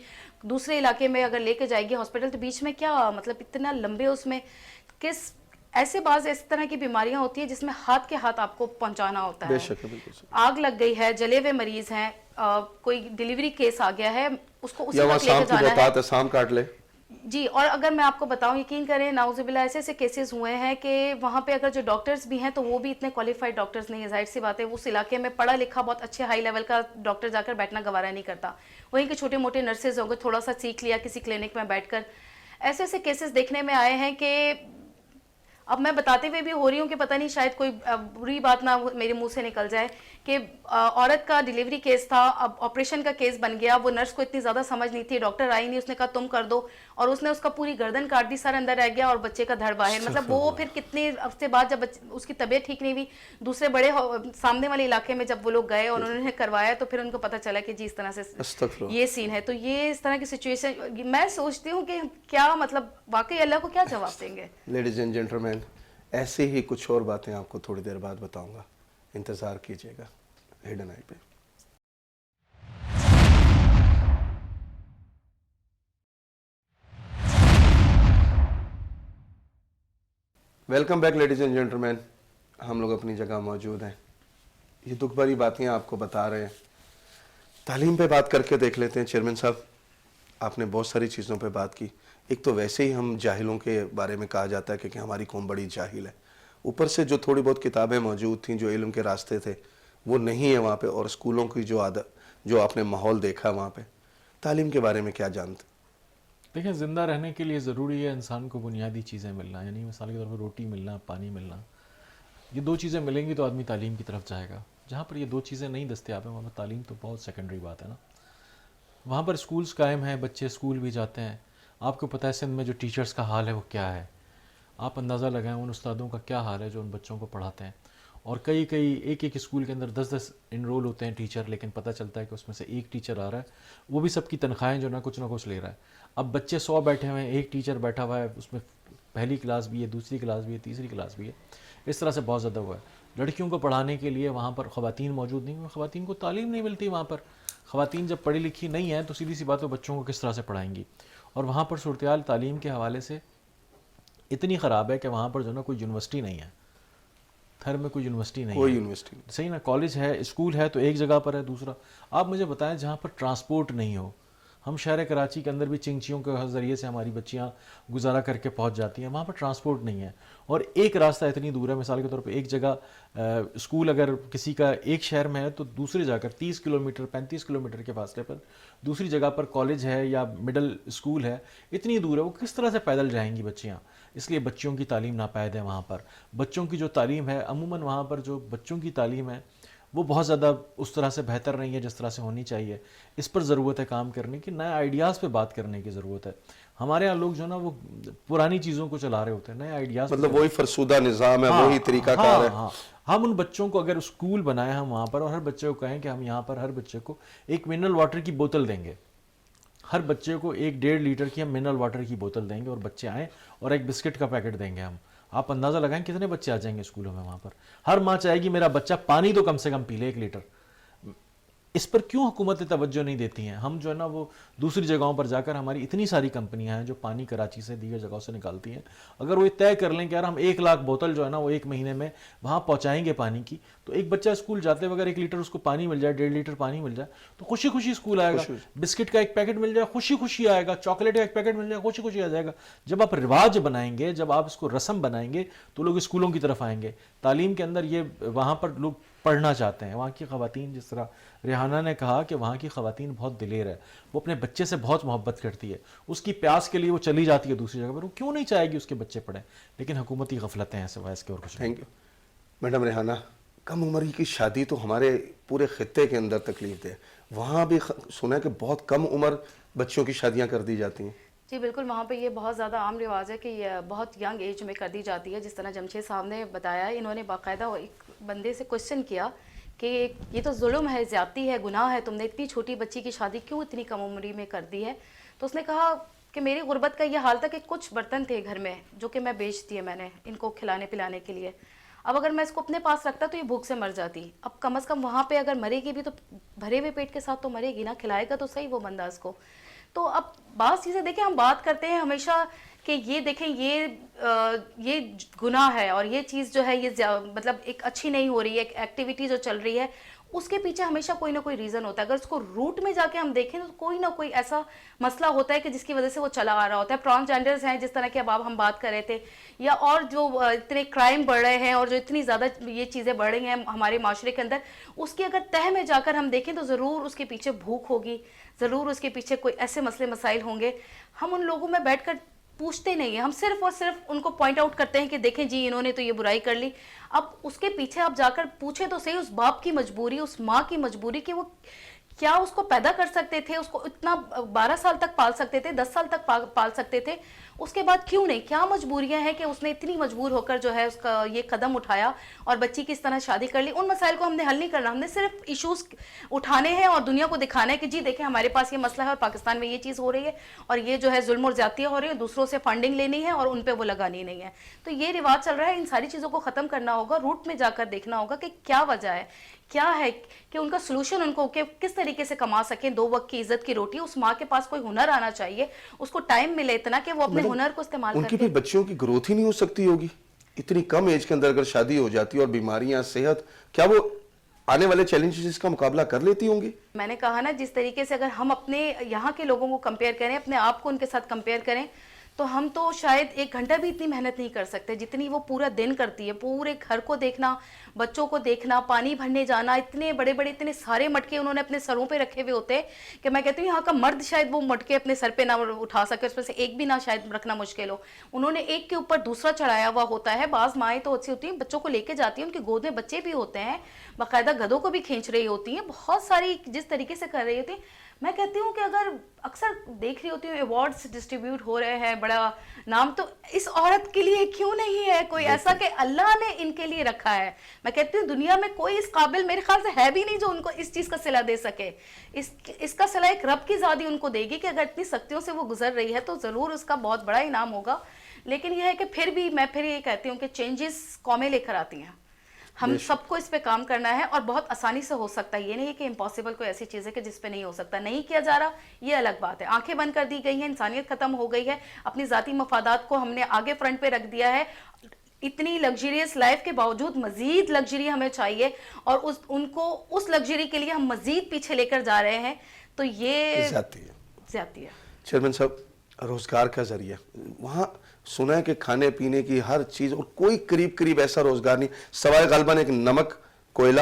دوسرے علاقے میں, اگر لے کے جائے گی ہاسپٹل, تو بیچ میں کیا مطلب اتنا لمبے اس میں کس ایسے بعض اس طرح کی بیماریاں ہوتی ہیں جس میں ہاتھ کے ہاتھ آپ کو پہنچانا ہوتا ہے. بے شک بالکل. آگ لگ گئی ہے, جلے ہوئے مریض ہیں, کوئی ڈیلیوری کیس آ گیا ہے, اس کو اسی یا وہاں وقت لے سام کے کی جانا ہے. بہتات ہے, سام کاٹ لے. جی, اور اگر میں آپ کو بتاؤں, یقین کریں نعوذ باللہ ایسے ایسے کیسز ہوئے ہیں کہ وہاں پہ اگر جو ڈاکٹرز بھی ہیں تو وہ بھی اتنے کوالیفائڈ ڈاکٹرز نہیں ہیں. ظاہر سی بات ہے اس علاقے میں پڑھا لکھا بہت اچھے ہائی لیول کا ڈاکٹر جا کر بیٹھنا گوارا نہیں کرتا. وہیں کے چھوٹے موٹے نرسز ہوں گے, تھوڑا سا سیکھ لیا کسی کلینک میں بیٹھ کر. ایسے ایسے کیسز دیکھنے میں آئے ہیں کہ اب میں بتاتے ہوئے بھی ہو رہی ہوں کہ پتہ نہیں شاید کوئی بری بات نہ میرے منہ سے نکل جائے کہ عورت کا ڈیلیوری کیس تھا, اب آپریشن کا کیس بن گیا. وہ نرس کو اتنی زیادہ سمجھ نہیں تھی, ڈاکٹر آئی نہیں, اس نے کہا تم کر دو, اور اس نے اس کا پوری گردن کاٹ دی, سر اندر رہ گیا اور بچے کا دھڑ باہر. مطلب وہ پھر کتنے عرصے بعد جب اس کی طبیعت ٹھیک نہیں ہوئی, دوسرے بڑے سامنے والے علاقے میں جب وہ لوگ گئے اور انہوں نے کروایا تو پھر ان کو پتہ چلا کہ جی اس طرح سے یہ سین ہے. تو یہ اس طرح کی سچویشن میں سوچتی ہوں کہ کیا مطلب واقعی اللہ کو کیا جواب دیں گے. لیڈیز اینڈ جینٹلمین, ایسے ہی کچھ اور باتیں آپ کو تھوڑی دیر بعد بتاؤں گا, انتظار کیجیے گا ہڈن آئی پہ. Welcome back ladies and gentleman, ہم لوگ اپنی جگہ موجود ہیں. یہ دکھ بھری باتیں آپ کو بتا رہے ہیں. تعلیم پہ بات کر کے دیکھ لیتے ہیں. چیئرمین صاحب, آپ نے بہت ساری چیزوں پہ بات کی. ایک تو ویسے ہی ہم جاہلوں کے بارے میں کہا جاتا ہے کہ ہماری قوم بڑی جاہل ہے, اوپر سے جو تھوڑی بہت کتابیں موجود تھیں, جو علم کے راستے تھے وہ نہیں ہے وہاں پہ, اور اسکولوں کی جو آپ نے ماحول دیکھا وہاں پہ. تعلیم کے بارے میں کیا جانتے؟ دیکھیں, زندہ رہنے کے لیے ضروری ہے انسان کو بنیادی چیزیں ملنا, یعنی مثال کے طور پر روٹی ملنا, پانی ملنا. یہ 2 چیزیں ملیں گی تو آدمی تعلیم کی طرف جائے گا. جہاں پر یہ 2 چیزیں نہیں دستیاب ہیں وہاں پر تعلیم تو بہت سیکنڈری بات ہے نا. وہاں پر اسکولز قائم ہیں, بچے اسکول بھی جاتے ہیں. آپ کو پتہ ہے سندھ میں جو ٹیچرز کا حال ہے وہ کیا ہے. آپ اندازہ لگائیں ان استادوں کا کیا حال ہے جو ان بچوں کو پڑھاتے ہیں. اور کئی ایک اسکول کے اندر 10 انرول ہوتے ہیں ٹیچر, لیکن پتہ چلتا ہے کہ اس میں سے ایک ٹیچر آ رہا ہے, وہ بھی سب کی تنخواہیں جو نہ کچھ لے رہا ہے. اب بچے 100 بیٹھے ہوئے ہیں, ایک ٹیچر بیٹھا ہوا ہے, اس میں پہلی کلاس بھی ہے, دوسری کلاس بھی ہے, تیسری کلاس بھی ہے. اس طرح سے بہت زیادہ ہوا ہے. لڑکیوں کو پڑھانے کے لیے وہاں پر خواتین موجود نہیں, خواتین کو تعلیم نہیں ملتی وہاں پر. خواتین جب پڑھی لکھی نہیں ہیں تو سیدھی سی بات ہے بچوں کو کس طرح سے پڑھائیں گی. اور وہاں پر صورتحال تعلیم کے حوالے سے اتنی خراب ہے کہ وہاں پر جو نا کوئی یونیورسٹی نہیں ہے. تھر میں کوئی یونیورسٹی نہیں ہے, کوئی یونیورسٹی صحیح نا. کالج ہے, اسکول ہے تو ایک جگہ پر ہے. دوسرا آپ مجھے بتائیں جہاں پر ٹرانسپورٹ نہیں ہو. ہم شہر کراچی کے اندر بھی چنگچیوں کے ذریعے سے ہماری بچیاں گزارا کر کے پہنچ جاتی ہیں, وہاں پر ٹرانسپورٹ نہیں ہے. اور ایک راستہ اتنی دور ہے, مثال کے طور پہ ایک جگہ اسکول اگر کسی کا ایک شہر میں ہے تو دوسری جا کر 30 کلومیٹر 35 کلومیٹر کے فاصلے پر دوسری جگہ پر کالج ہے یا مڈل اسکول ہے, اتنی دور ہے. وہ کس طرح سے پیدل جائیں گی بچیاں. اس لیے بچوں کی تعلیم ناپید ہے وہاں پر. بچوں کی جو تعلیم ہے عموماً وہاں پر جو بچوں کی تعلیم ہے وہ بہت زیادہ اس طرح سے بہتر نہیں ہے جس طرح سے ہونی چاہیے. اس پر ضرورت ہے کام کرنے کی, نئے آئیڈیاز پہ بات کرنے کی ضرورت ہے. ہمارے یہاں لوگ جو نا وہ پرانی چیزوں کو چلا رہے ہوتے ہیں, نئے آئیڈیاز, مطلب وہی فرسودہ نظام ہے, وہی طریقہ کار ہے. ہم ان بچوں کو اگر اسکول بنائیں ہم وہاں پر, اور ہر بچے کو کہیں کہ ہم یہاں پر ہر بچے کو ایک منرل واٹر کی بوتل دیں گے, ہر بچے کو 1.5 لیٹر کی ہم منرل واٹر کی بوتل دیں گے, اور بچے آئیں اور ایک بسکٹ کا پیکٹ دیں گے ہم. آپ اندازہ لگائیں کتنے بچے آ جائیں گے اسکولوں میں وہاں پر. ہر ماں چاہے گی میرا بچہ پانی تو کم سے کم پی لے 1 لیٹر. اس پر کیوں حکومتیں توجہ نہیں دیتی ہیں؟ ہم جو ہے نا وہ دوسری جگہوں پر جا کر، ہماری اتنی ساری کمپنیاں ہیں جو پانی کراچی سے دیگر جگہوں سے نکالتی ہیں، اگر وہ طے کر لیں کہ یار ہم 1,00,000 بوتل جو ہے نا وہ ایک مہینے میں وہاں پہنچائیں گے پانی کی، تو ایک بچہ اسکول جاتے وغیرہ 1 لیٹر اس کو پانی مل جائے، 1.5 لیٹر پانی مل جائے تو خوشی خوشی اسکول آئے گا. بسکٹ کا ایک پیکٹ مل جائے خوشی خوشی آئے گا، چاکلیٹ کا ایک پیکٹ مل جائے خوشی خوشی آ جائے گا. جب آپ رواج بنائیں گے، جب آپ اس کو رسم بنائیں گے تو لوگ اسکولوں کی طرف آئیں گے. تعلیم کے اندر یہ وہاں پر لوگ پڑھنا چاہتے ہیں. وہاں کی خواتین، جس طرح ریحانہ نے کہا کہ وہاں کی خواتین بہت دلیر ہے، وہ اپنے بچے سے بہت محبت کرتی ہے، اس کی پیاس کے لیے وہ چلی جاتی ہے دوسری جگہ پر، وہ کیوں نہیں چاہے گی اس کے بچے پڑھیں؟ لیکن حکومتی غفلتیں ہیں سوائے اس کے اور کچھ نہیں. Thank you. میڈم ریحانہ، کم عمری کی شادی تو ہمارے پورے خطے کے اندر تکلیف دے، وہاں بھی سنا ہے کہ بہت کم عمر بچوں کی شادیاں کر دی جاتی ہیں. جی بالکل، وہاں پہ یہ بہت زیادہ عام رواج ہے کہ یہ بہت ینگ ایج میں کر دی جاتی ہے. جس طرح جمشید صاحب نے بتایا، انہوں نے باقاعدہ ایک بندے سے کوشچن کیا کہ یہ تو ظلم ہے، زیادتی ہے، گناہ ہے، تم نے اتنی چھوٹی بچی کی شادی کیوں اتنی کم عمری میں کر دی ہے؟ تو اس نے کہا کہ میری غربت کا یہ حال تھا کہ کچھ برتن تھے گھر میں جو کہ میں بیچ دیے میں نے ان کو کھلانے پلانے کے لیے. اب اگر میں اس کو اپنے پاس رکھتا تو یہ بھوک سے مر جاتی. اب کم از کم وہاں پہ اگر مرے گی بھی تو بھرے ہوئے پیٹ کے ساتھ تو مرے گی نا، کھلائے گا تو صحیح وہ بندہ اس کو. تو اب بعض چیزیں دیکھیں، ہم بات کرتے ہیں ہمیشہ کہ یہ دیکھیں یہ گناہ ہے اور یہ چیز جو ہے یہ مطلب ایک اچھی نہیں ہو رہی ہے، ایک ایکٹیویٹی جو چل رہی ہے اس کے پیچھے ہمیشہ کوئی نہ کوئی ریزن ہوتا ہے. اگر اس کو روٹ میں جا کے ہم دیکھیں تو کوئی نہ کوئی ایسا مسئلہ ہوتا ہے کہ جس کی وجہ سے وہ چلا آ رہا ہوتا ہے. ٹرانسجینڈرز ہیں جس طرح کے اب ہم بات کر رہے تھے، یا اور جو اتنے کرائم بڑھ رہے ہیں اور جو اتنی زیادہ یہ چیزیں بڑھ رہی ہیں ہمارے معاشرے کے اندر، اس کی اگر تہ میں جا کر ہم دیکھیں تو ضرور اس کے پیچھے بھوک ہوگی، ضرور اس کے پیچھے کوئی ایسے مسئلے مسائل ہوں گے. ہم ان لوگوں میں بیٹھ کر پوچھتے نہیں ہیں، ہم صرف اور صرف ان کو پوائنٹ آؤٹ کرتے ہیں کہ دیکھیں جی انہوں نے تو یہ برائی کر لی. اب اس کے پیچھے آپ جا کر پوچھیں تو صحیح، اس باپ کی مجبوری، اس ماں کی مجبوری کہ وہ کیا اس کو پیدا کر سکتے تھے، اس کو اتنا 12 سال تک پال سکتے تھے، 10 سال تک پال سکتے تھے، اس کے بعد کیوں نہیں؟ کیا مجبوریاں ہیں کہ اس نے اتنی مجبور ہو کر جو ہے اس کا یہ قدم اٹھایا اور بچی کی اس طرح شادی کر لی. ان مسائل کو ہم نے حل نہیں کرنا، ہم نے صرف ایشوز اٹھانے ہیں اور دنیا کو دکھانا ہے کہ جی دیکھیں ہمارے پاس یہ مسئلہ ہے اور پاکستان میں یہ چیز ہو رہی ہے اور یہ جو ہے ظلم اور زیادتیاں ہو رہی ہیں، دوسروں سے فنڈنگ لینی ہے اور ان پہ وہ لگانی نہیں ہے. تو یہ رواج چل رہا ہے. ان ساری چیزوں کو ختم کرنا ہوگا، روٹ میں جا کر دیکھنا ہوگا کہ کیا وجہ ہے، کیا ہے کہ ان کا سلوشن ان کو کہ کس طریقے سے کما سکیں 2 وقت کی عزت کی روٹی. اس ماں کے پاس کوئی ہنر آنا چاہیے، اس کو ٹائم ملے اتنا کہ وہ اپنے ہنر کو استعمال ان کی بھی بچیوں کی گروتھ ہی نہیں ہو سکتی ہوگی اتنی کم ایج کے اندر اگر شادی ہو جاتی اور بیماریاں، صحت، کیا وہ آنے والے چیلنجز کا مقابلہ کر لیتی ہوں گی؟ میں نے کہا نا، جس طریقے سے اگر ہم اپنے یہاں کے لوگوں کو کمپیئر کریں، اپنے آپ کو ان کے ساتھ کمپیئر کریں، تو ہم تو شاید 1 گھنٹہ بھی اتنی محنت نہیں کر سکتے جتنی وہ پورا دن کرتی ہے. پورے گھر کو دیکھنا، بچوں کو دیکھنا، پانی بھرنے جانا، اتنے بڑے بڑے اتنے سارے مٹکے انہوں نے اپنے سروں پہ رکھے ہوئے ہوتے ہیں کہ میں کہتی ہوں یہاں کا مرد شاید وہ مٹکے اپنے سر پہ نہ اٹھا سکے، اس میں سے ایک بھی نہ شاید رکھنا مشکل ہو. انہوں نے ایک کے اوپر دوسرا چڑھایا ہوا ہوتا ہے. بعض مائیں تو اچھی ہوتی ہیں بچوں کو لے کے جاتی ہیں، ان کی گود میں بچے بھی ہوتے ہیں، باقاعدہ گدھوں کو بھی کھینچ رہی ہوتی ہیں، بہت ساری جس طریقے سے کر رہی ہوتی ہیں. میں کہتی ہوں کہ اگر اکثر دیکھ رہی ہوتی ہوں ایوارڈز ڈسٹریبیوٹ ہو رہے ہیں، بڑا نام تو اس عورت کے لیے کیوں نہیں ہے کوئی ایسا کہ اللہ نے ان کے لیے رکھا ہے؟ میں کہتی ہوں دنیا میں کوئی اس قابل میرے خیال سے ہے بھی نہیں جو ان کو اس چیز کا صلہ دے سکے. اس کا صلہ ایک رب کی ذات ان کو دے گی کہ اگر اتنی سختیوں سے وہ گزر رہی ہے تو ضرور اس کا بہت بڑا انعام ہوگا. لیکن یہ ہے کہ پھر بھی میں یہ کہتی ہوں کہ چینجز قومیں لے کر آتی ہیں، ہم سب کو اس پہ کام کرنا ہے اور بہت آسانی سے ہو سکتا ہے. یہ نہیں ہے کہ امپاسبل کوئی ایسی چیز ہے کہ جس پہ نہیں ہو سکتا. نہیں کیا جا رہا یہ الگ بات ہے، آنکھیں بند کر دی گئی ہیں، انسانیت ختم ہو گئی ہے، اپنی ذاتی مفادات کو ہم نے آگے فرنٹ پہ رکھ دیا ہے. اتنی لگژریس لائف کے باوجود مزید لگژری ہمیں چاہیے اور ان کو اس لگژری کے لیے ہم مزید پیچھے لے کر جا رہے ہیں. تو یہ زیادتی ہے. چیئرمین صاحب، روزگار کا ذریعہ وہاں سنا ہے کہ کھانے پینے کی ہر چیز اور کوئی قریب ایسا روزگار نہیں سوائے غالباً ایک نمک، کوئلہ،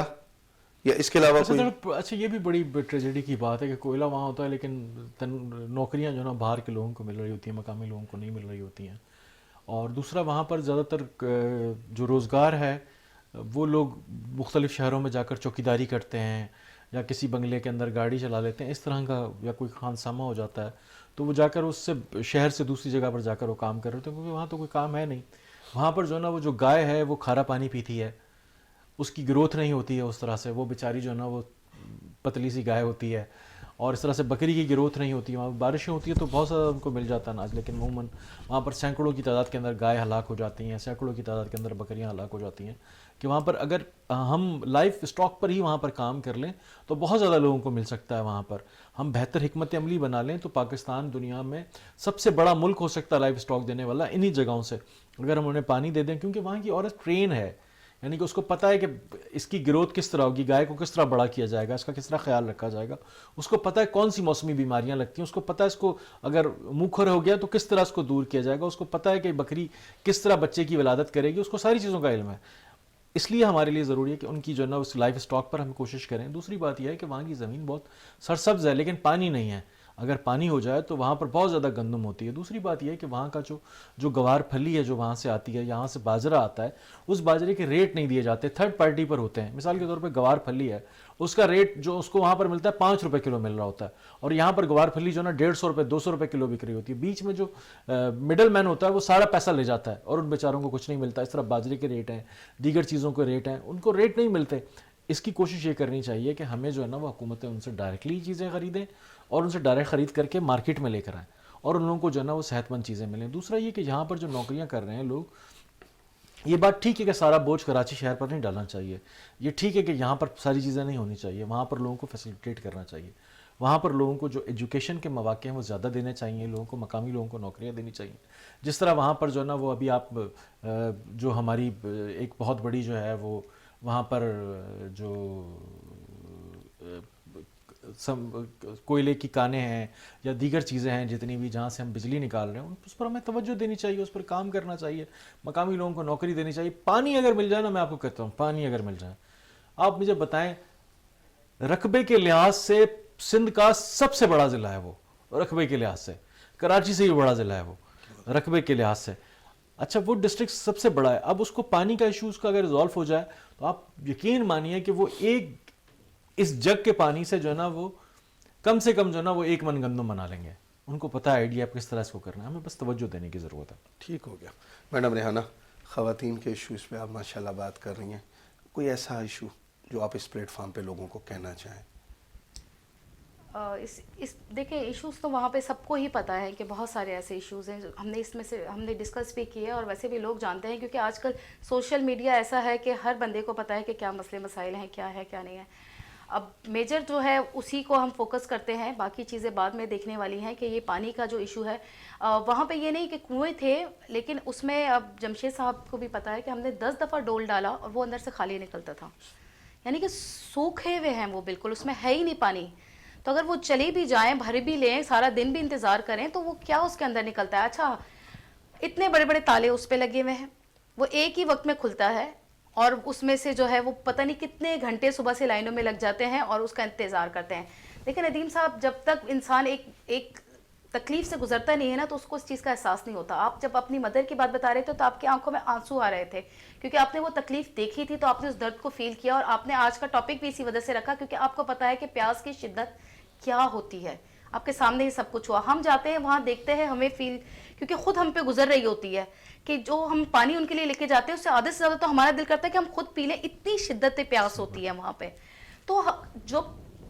یا اس کے علاوہ کوئی؟ اچھا یہ بھی بڑی ٹریجڈی کی بات ہے کہ کوئلہ وہاں ہوتا ہے لیکن نوکریاں جو نا باہر کے لوگوں کو مل رہی ہوتی ہیں، مقامی لوگوں کو نہیں مل رہی ہوتی ہیں. اور دوسرا وہاں پر زیادہ تر جو روزگار ہے وہ لوگ مختلف شہروں میں جا کر چوکیداری کرتے ہیں یا کسی بنگلے کے اندر گاڑی چلا لیتے ہیں، اس طرح کا، یا کوئی خانسامہ ہو جاتا ہے تو وہ جا کر اس سے شہر سے دوسری جگہ پر جا کر وہ کام کر رہے ہوتے ہیں، کیونکہ وہاں تو کوئی کام ہے نہیں. وہاں پر جو ہے نا وہ جو گائے ہے وہ کھارا پانی پیتی ہے، اس کی گروتھ نہیں ہوتی ہے اس طرح سے، وہ بیچاری جو ہے نا وہ پتلی سی گائے ہوتی ہے اور اس طرح سے بکری کی گروتھ نہیں ہوتی. وہاں بارشیں ہوتی ہیں تو بہت زیادہ ان کو مل جاتا ہے اناج, لیکن عموماً وہاں پر سینکڑوں کی تعداد کے اندر گائے ہلاک ہو جاتی ہیں, سینکڑوں کی تعداد کے اندر بکریاں ہلاک ہو جاتی ہیں. کہ وہاں پر اگر ہم لائف اسٹاک پر ہی وہاں پر کام کر لیں تو بہت زیادہ لوگوں کو مل سکتا ہے. وہاں پر ہم بہتر حکمت عملی بنا لیں تو پاکستان دنیا میں سب سے بڑا ملک ہو سکتا ہے لائف اسٹاک دینے والا انہی جگہوں سے, اگر ہم انہیں پانی دے دیں. کیونکہ وہاں کی عورت ٹرین ہے, یعنی کہ اس کو پتہ ہے کہ اس کی گروتھ کس طرح ہوگی, گائے کو کس طرح بڑا کیا جائے گا, اس کا کس طرح خیال رکھا جائے گا, اس کو پتہ ہے کون سی موسمی بیماریاں لگتی ہیں, اس کو پتہ ہے اس کو اگر منہ کھر ہو گیا تو کس طرح اس کو دور کیا جائے گا, اس کو پتہ ہے کہ بکری کس طرح بچے کی ولادت کرے گی, اس کو ساری چیزوں کا علم ہے. اس لیے ہمارے لیے ضروری ہے کہ ان کی جو ہے نا اس لائف اسٹاک پر ہم کوشش کریں. دوسری بات یہ ہے کہ وہاں کی زمین بہت سرسبز ہے لیکن پانی نہیں ہے. اگر پانی ہو جائے تو وہاں پر بہت زیادہ گندم ہوتی ہے. دوسری بات یہ ہے کہ وہاں کا جو گوار پھلی ہے جو وہاں سے آتی ہے, یہاں سے باجرہ آتا ہے, اس باجرے کے ریٹ نہیں دیے جاتے, تھرڈ پارٹی پر ہوتے ہیں. مثال کے طور پہ گوار پھلی ہے, اس کا ریٹ جو اس کو وہاں پر ملتا ہے 5 روپے کلو مل رہا ہوتا ہے, اور یہاں پر گوار پھلی جو ہے نا 150 روپے 200 روپے کلو بک رہی ہوتی ہے. بیچ میں جو مڈل مین ہوتا ہے وہ سارا پیسہ لے جاتا ہے اور ان بیچاروں کو کچھ نہیں ملتا. اس طرح باجرے کے ریٹ ہیں, دیگر چیزوں کے ریٹ ہیں, ان کو ریٹ نہیں ملتے. اس کی کوشش یہ کرنی چاہیے کہ ہمیں جو ہے نا وہ حکومتیں ان سے ڈائریکٹلی چیزیں خریدیں اور ان سے ڈائریکٹ خرید کر کے مارکیٹ میں لے کر آئیں, اور ان لوگوں کو جو ہے نا وہ صحت مند چیزیں ملیں. دوسرا یہ کہ یہاں پر جو نوکریاں کر رہے ہیں لوگ, یہ بات ٹھیک ہے کہ سارا بوجھ کراچی شہر پر نہیں ڈالنا چاہیے. یہ ٹھیک ہے کہ یہاں پر ساری چیزیں نہیں ہونی چاہیے, وہاں پر لوگوں کو فیسیلیٹیٹ کرنا چاہیے. وہاں پر لوگوں کو جو ایجوکیشن کے مواقع ہیں وہ زیادہ دینے چاہیے, لوگوں کو مقامی لوگوں کو نوکریاں دینی چاہیے. جس طرح وہاں پر جو ہے نا وہ ابھی آپ جو ہماری ایک بہت بڑی جو ہے وہ وہاں پر جو کوئلے کی کانیں ہیں یا دیگر چیزیں ہیں جتنی بھی جہاں سے ہم بجلی نکال رہے ہیں, اس پر ہمیں توجہ دینی چاہیے, اس پر کام کرنا چاہیے, مقامی لوگوں کو نوکری دینی چاہیے. پانی اگر مل جائے نا, میں آپ کو کہتا ہوں پانی اگر مل جائے, آپ مجھے بتائیں رقبے کے لحاظ سے سندھ کا سب سے بڑا ضلع ہے وہ, رقبے کے لحاظ سے کراچی سے بھی بڑا ضلع ہے وہ رقبے کے لحاظ سے. اچھا وہ ڈسٹرکٹ سب سے بڑا ہے. اب اس کو پانی کا ایشو اس کا اگر ریزالو ہو جائے تو آپ یقین مانیے کہ وہ ایک اس جگ کے پانی سے جو ہے نا وہ کم سے کم جو ہے نا وہ 1 من گندم بنا لیں گے. ان کو پتہ ہے آئیڈیا کس طرح اس کو کرنا ہے, ہمیں بس توجہ دینے کی ضرورت ہے. ٹھیک ہو گیا. میڈم ریحانہ, خواتین کے ایشوز پہ آپ ماشاءاللہ بات کر رہی ہیں, کوئی ایسا ایشو جو آپ اس پلیٹ فارم پہ لوگوں کو کہنا چاہیں؟ دیکھیں ایشوز تو وہاں پہ سب کو ہی پتہ ہے کہ بہت سارے ایسے ایشوز ہیں, ہم نے اس میں سے ہم نے ڈسکس بھی کیے اور ویسے بھی لوگ جانتے ہیں, کیونکہ آج کل سوشل میڈیا ایسا ہے کہ ہر بندے کو پتہ ہے کہ کیا مسئلے مسائل ہیں, کیا ہے کیا نہیں ہے. اب میجر جو ہے اسی کو ہم فوکس کرتے ہیں, باقی چیزیں بعد میں دیکھنے والی ہیں. کہ یہ پانی کا جو ایشو ہے وہاں پہ یہ نہیں کہ کنویں تھے, لیکن اس میں اب جمشید صاحب کو بھی پتہ ہے کہ ہم نے 10 دفعہ ڈول ڈالا اور وہ اندر سے خالی نکلتا تھا, یعنی کہ سوکھے ہوئے ہیں وہ بالکل, اس میں ہے ہی نہیں پانی. تو اگر وہ چلے بھی جائیں, بھر بھی لیں, سارا دن بھی انتظار کریں تو وہ کیا اس کے اندر نکلتا ہے. اچھا اتنے بڑے بڑے تالے اس پہ لگے ہوئے ہیں, وہ ایک ہی وقت میں کھلتا ہے, اور اس میں سے جو ہے وہ پتہ نہیں کتنے گھنٹے صبح سے لائنوں میں لگ جاتے ہیں اور اس کا انتظار کرتے ہیں. لیکن ندیم صاحب جب تک انسان ایک تکلیف سے گزرتا نہیں ہے نا تو اس کو اس چیز کا احساس نہیں ہوتا. آپ جب اپنی مدر کی بات بتا رہے تھے تو آپ کی آنکھوں میں آنسو آ رہے تھے, کیونکہ آپ نے وہ تکلیف دیکھی تھی, تو آپ نے اس درد کو فیل کیا, اور آپ نے آج کا ٹاپک بھی اسی وجہ سے رکھا کیونکہ آپ کو پتہ ہے کہ پیاس کی شدت کیا ہوتی ہے. آپ کے سامنے ہی سب کچھ ہوا, ہم جاتے ہیں وہاں دیکھتے ہیں, ہمیں فیل, کیونکہ خود ہم پہ گزر رہی ہوتی ہے کہ جو ہم پانی ان کے لیے لے کے جاتے ہیں اس سے آدھے سے زیادہ تو ہمارا دل کرتا ہے کہ ہم خود پی لیں, اتنی شدت پیاس ہوتی ہے وہاں پہ. تو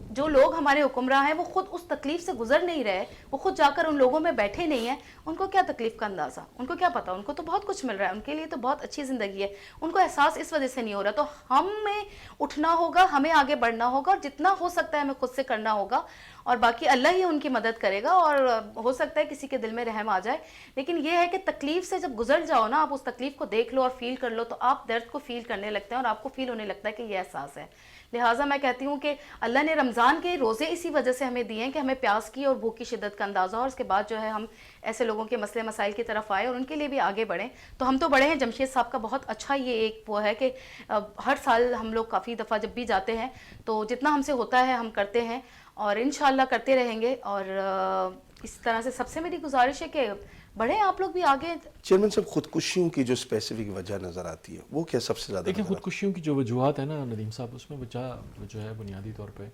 جو لوگ ہمارے حکمراں ہیں وہ خود اس تکلیف سے گزر نہیں رہے, وہ خود جا کر ان لوگوں میں بیٹھے نہیں ہیں, ان کو کیا تکلیف کا اندازہ, ان کو کیا پتا, ان کو تو بہت کچھ مل رہا ہے, ان کے لیے تو بہت اچھی زندگی ہے, ان کو احساس اس وجہ سے نہیں ہو رہا. تو ہمیں اٹھنا ہوگا, ہمیں آگے بڑھنا ہوگا, اور جتنا ہو سکتا ہے ہمیں خود سے کرنا ہوگا, اور باقی اللہ ہی ان کی مدد کرے گا, اور ہو سکتا ہے کسی کے دل میں رحم آ جائے. لیکن یہ ہے کہ تکلیف سے جب گزر جاؤ نا, آپ اس تکلیف کو دیکھ لو اور فیل کر لو, تو آپ درد کو فیل کرنے لگتے ہیں اور آپ کو فیل ہونے لگتا ہے کہ یہ احساس ہے. لہٰذا میں کہتی ہوں کہ اللہ نے رمضان کے روزے اسی وجہ سے ہمیں دیے ہیں کہ ہمیں پیاس کی اور بھوک کی شدت کا اندازہ ہو, اور اس کے بعد جو ہے ہم ایسے لوگوں کے مسئلے مسائل کی طرف آئے اور ان کے لیے بھی آگے بڑھیں. تو ہم تو بڑے ہیں, جمشید صاحب کا بہت اچھا یہ ایک وہ ہے کہ ہر سال ہم لوگ کافی دفعہ جب بھی جاتے ہیں تو جتنا ہم سے ہوتا ہے ہم کرتے ہیں, اور انشاءاللہ کرتے رہیں گے. اور اس طرح سے سب سے میری گزارش ہے کہ بڑھیں آپ لوگ بھی آگے. چیئرمین صاحب, خودکشیوں کی جو اسپیسیفک وجہ نظر آتی ہے وہ کیا سب سے زیادہ؟ دیکھیں خودکشیوں کی جو وجوہات ہیں نا ندیم صاحب, اس میں وجہ جو ہے بنیادی طور پہ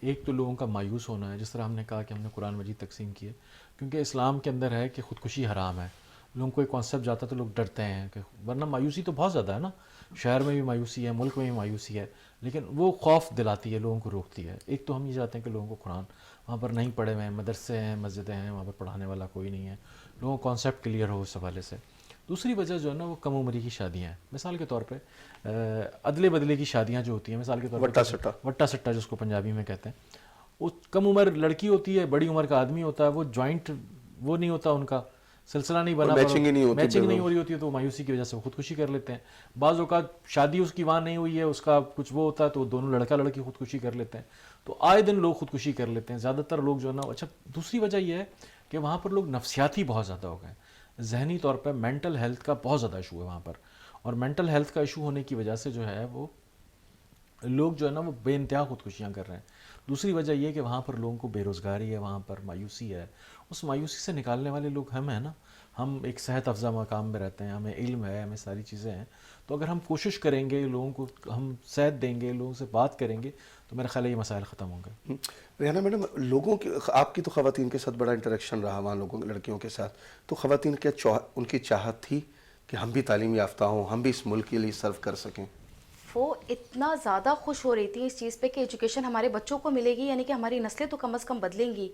ایک تو لوگوں کا مایوس ہونا ہے, جس طرح ہم نے کہا کہ ہم نے قرآن مجید تقسیم کیے, کیونکہ اسلام کے اندر ہے کہ خودکشی حرام ہے. لوگوں کو ایک کانسیپٹ جاتا ہے تو لوگ ڈرتے ہیں کہ ورنہ مایوسی تو بہت زیادہ ہے نا, شہر میں بھی مایوسی ہے, ملک میں بھی مایوسی ہے, لیکن وہ خوف دلاتی ہے، لوگوں کو روکتی ہے. ایک تو ہم یہ چاہتے ہیں کہ لوگوں کو قرآن وہاں پر نہیں پڑھے ہوئے ہیں، مدرسے ہیں، مسجدیں ہیں، وہاں پر پڑھانے والا کوئی نہیں ہے، لوگوں کو کانسیپٹ کلیئر ہو اس حوالے سے. دوسری وجہ جو ہے نا وہ کم عمری کی شادیاں ہیں. مثال کے طور پہ ادلے بدلے کی شادیاں جو ہوتی ہیں، مثال کے طور وٹا پہ سٹا. وٹا سٹا جس کو پنجابی میں کہتے ہیں، وہ کم عمر لڑکی ہوتی ہے، بڑی عمر کا آدمی ہوتا ہے، وہ جوائنٹ وہ نہیں ہوتا، ان کا سلسلہ نہیں بنا، میچنگ ہی نہیں ہوتی، میچنگ نہیں ہو رہی ہوتی ہے، تو وہ مایوسی کی وجہ سے وہ خودکشی کر لیتے ہیں. بعض اوقات شادی اس کی وہاں نہیں ہوئی ہے، اس کا کچھ وہ ہوتا ہے تو دونوں لڑکا لڑکی خودکشی کر لیتے ہیں. تو آئے دن لوگ خودکشی کر لیتے ہیں، زیادہ تر لوگ جو ہے نا. اچھا دوسری وجہ یہ ہے کہ وہاں پر لوگ نفسیاتی بہت زیادہ ہو گئے، ذہنی طور پہ مینٹل ہیلتھ کا بہت زیادہ ایشو ہے وہاں پر. اور مینٹل ہیلتھ کا ایشو ہونے کی وجہ سے جو ہے وہ لوگ جو ہے نا وہ بے انتہا خودکشیاں کر رہے ہیں. دوسری وجہ یہ ہے کہ وہاں پر لوگوں کو بے روزگاری ہے، وہاں پر مایوسی ہے. اس مایوسی سے نکالنے والے لوگ ہم ہیں نا. ہم ایک صحت افزا مقام میں رہتے ہیں، ہمیں علم ہے، ہمیں ساری چیزیں ہیں. تو اگر ہم کوشش کریں گے، لوگوں کو ہم صحت دیں گے، لوگوں سے بات کریں گے، تو میرا خیال ہے یہ مسائل ختم ہوں گے. ریحانہ میڈم، لوگوں کی آپ کی تو خواتین کے ساتھ بڑا انٹریکشن رہا وہاں، لوگوں لڑکیوں کے ساتھ، تو خواتین کے ان کی چاہت تھی کہ ہم بھی تعلیم یافتہ ہوں، ہم بھی اس ملک کے لیے سرو کر سکیں؟ وہ اتنا زیادہ خوش ہو رہی تھی اس چیز پہ کہ ایجوکیشن ہمارے بچوں کو ملے گی، یعنی کہ ہماری نسلیں تو کم از کم بدلیں گی.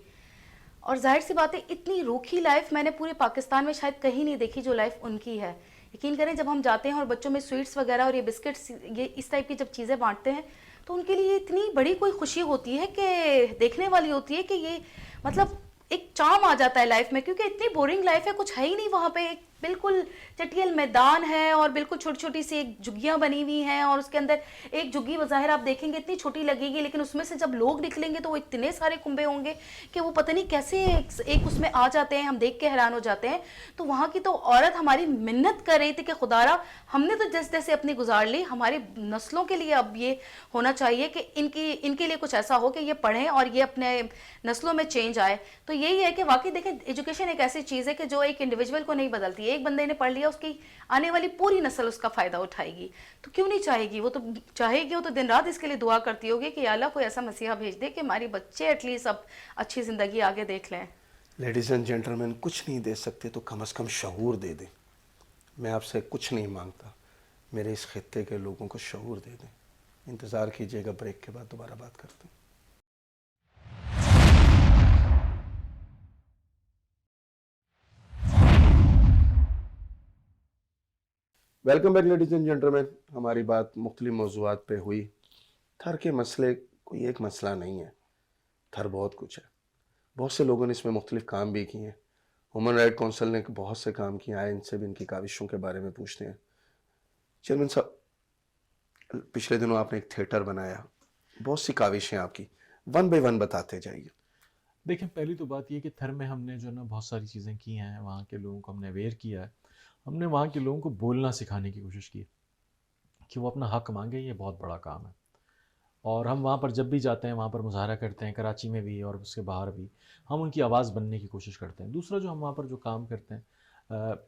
اور ظاہر سی بات ہے اتنی روکھی لائف میں نے پورے پاکستان میں شاید کہیں نہیں دیکھی جو لائف ان کی ہے. یقین کریں جب ہم جاتے ہیں اور بچوں میں سویٹس وغیرہ اور یہ بسکٹس یہ اس ٹائپ کی جب چیزیں بانٹتے ہیں تو ان کے لیے اتنی بڑی کوئی خوشی ہوتی ہے کہ دیکھنے والی ہوتی ہے کہ یہ مطلب ایک چام آ جاتا ہے لائف میں، کیونکہ اتنی بورنگ لائف ہے، کچھ ہے ہی نہیں وہاں پہ. ایک بالکل چٹیل میدان ہے اور بالکل چھوٹی چھوٹی سی ایک جھگیاں بنی ہوئی ہیں، اور اس کے اندر ایک جھگی بظاہر آپ دیکھیں گے اتنی چھوٹی لگے گی، لیکن اس میں سے جب لوگ نکلیں گے تو وہ اتنے سارے کنبے ہوں گے کہ وہ پتہ نہیں کیسے ایک اس میں آ جاتے ہیں. ہم دیکھ کے حیران ہو جاتے ہیں. تو وہاں کی تو عورت ہماری منت کر رہی تھی کہ خدارا ہم نے تو جیسے تیسے اپنی گزار لی، ہماری نسلوں کے لیے اب یہ ہونا چاہیے کہ ان کے لیے کچھ ایسا ہو کہ یہ پڑھیں اور یہ اپنے نسلوں میں چینج آئے. تو یہی ہے کہ واقعی دیکھیں ایجوکیشن ایک ایسی چیز ہے کہ جو ایک انڈیویجول کو نہیں بدلتی ہے. ایک بندے نے پڑھ لیا، اس کی آنے والی پوری نسل اس کا فائدہ اٹھائے گی. تو کیوں نہیں چاہے گی؟ وہ تو چاہے گی، وہ تو دن رات اس کے لیے دعا کرتی ہوگی کہ یا اللہ کوئی ایسا مسیحا بھیج دے کہ ہماری بچے ایٹ لیسٹ اب اچھی زندگی آگے دیکھ لیں. لیڈیز اینڈ جینٹلمین، کچھ نہیں دے سکتے تو کم از کم شعور دے دیں. میں آپ سے کچھ نہیں مانگتا، میرے اس خطے کے لوگوں کو شعور دے دیں. انتظار کیجئے گا، بریک کے بعد دوبارہ بات کرتے ہیں. Welcome back ladies and gentleman. ہماری بات مختلف موضوعات پہ ہوئی. تھر کے مسئلے کوئی ایک مسئلہ نہیں ہے، تھر بہت کچھ ہے. بہت سے لوگوں نے اس میں مختلف کام بھی کیے ہیں. ہیومن رائٹ کونسل نے بہت سے کام کیے، آئے ان سے بھی ان کی کاوشوں کے بارے میں پوچھتے ہیں. چیئرمین صاحب، پچھلے دنوں آپ نے ایک تھیٹر بنایا، بہت سی کاوشیں آپ کی، ون بائی ون بتاتے جائیے. دیکھیں پہلی تو بات یہ کہ تھر میں ہم نے جو ہے نا بہت ساری چیزیں کی ہیں، وہاں کے لوگوں کو ہم نے اویئر کیا ہے. ہم نے وہاں کے لوگوں کو بولنا سکھانے کی کوشش کی کہ وہ اپنا حق مانگے، یہ بہت بڑا کام ہے. اور ہم وہاں پر جب بھی جاتے ہیں وہاں پر مظاہرہ کرتے ہیں، کراچی میں بھی اور اس کے باہر بھی ہم ان کی آواز بننے کی کوشش کرتے ہیں. دوسرا جو ہم وہاں پر جو کام کرتے ہیں،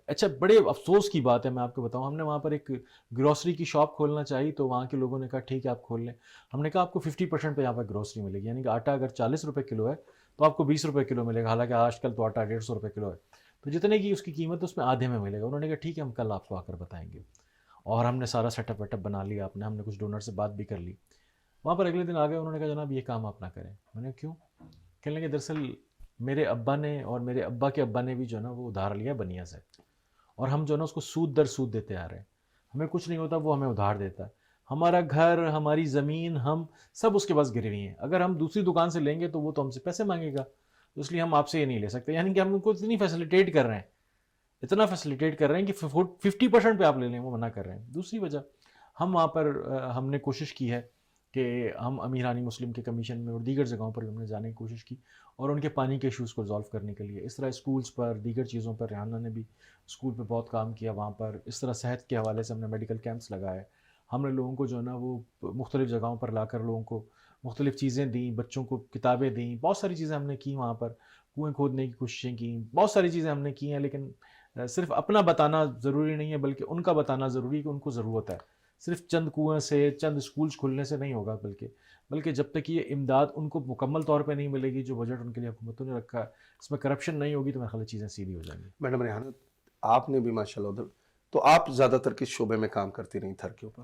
اچھا بڑے افسوس کی بات ہے میں آپ کو بتاؤں، ہم نے وہاں پر ایک گروسری کی شاپ کھولنا چاہی تو وہاں کے لوگوں نے کہا ٹھیک ہے آپ کھول لیں. ہم نے کہا آپ کو 50% پہ یہاں پر گروسری ملے گی، یعنی کہ آٹا اگر 40 روپے کلو ہے تو آپ کو 20 روپے کلو ملے گا، حالانکہ آج کل تو آٹا 150 روپے کلو ہے. تو جتنے کی اس کی قیمت اس میں آدھے میں ملے گا. انہوں نے کہا ٹھیک ہے ہم کل آپ کو آ کر بتائیں گے. اور ہم نے سارا سیٹ اپ ویٹ اپ بنا لیا، ہم نے کچھ ڈونر سے بات بھی کر لی. وہاں پر اگلے دن آ گئے، انہوں نے کہا جناب یہ کام آپ نہ کریں. میں نے کیوں؟ کہنے لگے دراصل میرے ابا نے اور میرے ابا کے ابا نے بھی جو ہے نا وہ ادھار لیا بنیا سے، اور ہم جو ہے نا اس کو سود در سود دیتے آ رہے ہیں. ہمیں کچھ نہیں ہوتا، وہ ہمیں ادھار دیتا ہے. ہمارا گھر، ہماری زمین، ہم سب اس کے پاس گروی ہیں. اگر ہم دوسری دکان سے لیں گے تو وہ تو ہم سے پیسے مانگے گا، اس لیے ہم آپ سے یہ نہیں لے سکتے. یعنی کہ ہم ان کو اتنی فیسلیٹیٹ کر رہے ہیں، اتنا فیسلیٹیٹ کر رہے ہیں کہ 50% پہ آپ لے لیں، وہ منع کر رہے ہیں. دوسری وجہ ہم وہاں پر ہم نے کوشش کی ہے کہ ہم امیرانی مسلم کے کمیشن میں اور دیگر جگہوں پر ہم نے جانے کی کوشش کی اور ان کے پانی کے ایشوز کو ریزالو کرنے کے لیے. اس طرح اسکولز پر، دیگر چیزوں پر ریحانہ نے بھی اسکول پہ بہت کام کیا وہاں پر. اس طرح صحت کے حوالے سے ہم نے میڈیکل کیمپس لگائے. ہم نے لوگوں کو جو ہے نا وہ مختلف جگہوں پر لا کر لوگوں کو مختلف چیزیں دیں، بچوں کو کتابیں دیں. بہت ساری چیزیں ہم نے کی وہاں پر، کنویں کھودنے کی کوششیں کی، بہت ساری چیزیں ہم نے کی ہیں. لیکن صرف اپنا بتانا ضروری نہیں ہے بلکہ ان کا بتانا ضروری ہے کہ ان کو ضرورت ہے. صرف چند کنویں سے، چند اسکولز کھلنے سے نہیں ہوگا، بلکہ جب تک یہ امداد ان کو مکمل طور پہ نہیں ملے گی جو بجٹ ان کے لیے حکومتوں نے رکھا ہے، اس میں کرپشن نہیں ہوگی تو میرے خیال چیزیں سیدھی ہو جائیں گی. میڈم ریحانہ، آپ نے بھی ماشاءاللہ ادھر تو آپ زیادہ تر کس شعبے میں کام کرتی رہی تھر کے اوپر؟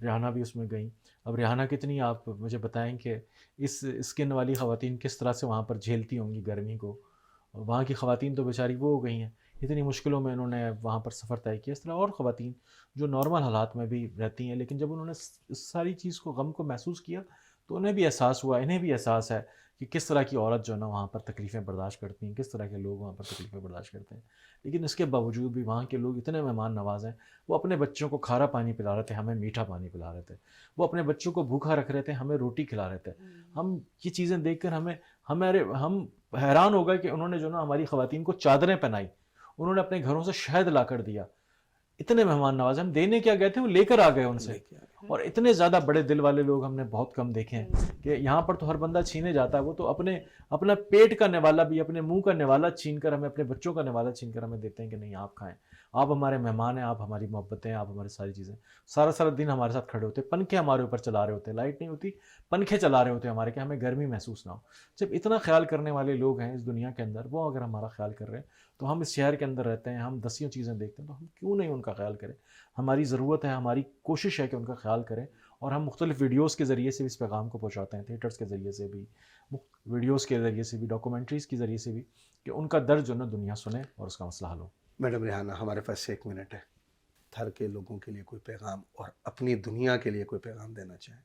ریحانہ بھی اس میں گئیں. اب ریحانہ کتنی آپ مجھے بتائیں کہ اس اسکن والی خواتین کس طرح سے وہاں پر جھیلتی ہوں گی گرمی کو. وہاں کی خواتین تو بیچاری وہ ہو گئی ہیں, اتنی مشکلوں میں انہوں نے وہاں پر سفر طے کیا. اس طرح اور خواتین جو نارمل حالات میں بھی رہتی ہیں, لیکن جب انہوں نے اس ساری چیز کو, غم کو محسوس کیا, تو انہیں بھی احساس ہوا, انہیں بھی احساس ہے کہ کس طرح کی عورت جو ہے نا وہاں پر تکلیفیں برداشت کرتی ہیں, کس طرح کے لوگ وہاں پر تکلیفیں برداشت کرتے ہیں. لیکن اس کے باوجود بھی وہاں کے لوگ اتنے مہمان نواز ہیں. وہ اپنے بچوں کو کھارا پانی پلا رہے تھے, ہمیں میٹھا پانی پلا رہے تھے. وہ اپنے بچوں کو بھوکا رکھ رہے تھے, ہمیں روٹی کھلا رہے تھے. ہم یہ چیزیں دیکھ کر ہم حیران ہو گئے کہ انہوں نے جو نا ہماری خواتین کو چادریں پہنائی, انہوں نے اپنے گھروں سے شہد لا کر دیا. اتنے مہمان نواز, ہم دینے کیا گئے تھے, وہ لے کر آ گئے ان سے. اور اتنے زیادہ بڑے دل والے لوگ ہم نے بہت کم دیکھے ہیں کہ یہاں پر تو ہر بندہ چھینے جاتا ہے, وہ تو اپنا پیٹ کا نوالا بھی, اپنے منہ کا نوالا چھین کر ہمیں, اپنے بچوں کا نوالا چھین کر ہمیں دیتے ہیں کہ نہیں آپ کھائیں, آپ ہمارے مہمان ہیں, آپ ہماری محبت ہیں, آپ ہماری ساری چیزیں. سارا دن ہمارے ساتھ کھڑے ہوتے, پنکھے ہمارے اوپر چلا رہے ہوتے, لائٹ نہیں ہوتی, پنکھے چلا رہے ہوتے ہمارے, کہ ہمیں گرمی محسوس نہ ہو. جب اتنا خیال کرنے والے لوگ ہیں اس دنیا کے اندر, وہ اگر ہمارا خیال کر رہے ہیں, تو ہم اس شہر کے اندر رہتے ہیں, ہم دسیوں چیزیں دیکھتے ہیں, تو ہم کیوں نہیں ان کا خیال کریں. ہماری ضرورت ہے, ہماری کوشش ہے کہ ان کا خیال کریں. اور ہم مختلف ویڈیوز کے ذریعے سے بھی اس پیغام کو پہنچاتے ہیں, تھیٹرز کے ذریعے سے بھی, ویڈیوز کے ذریعے سے بھی, ڈاکومنٹریز کے ذریعے سے بھی, کہ ان کا درد جو نا دنیا سنے اور اس کا مسئلہ حل ہو. میڈم ریحانہ, ہمارے پاس 1 منٹ ہے, تھر کے لوگوں کے لیے کوئی پیغام اور اپنی دنیا کے لیے کوئی پیغام دینا چاہیں.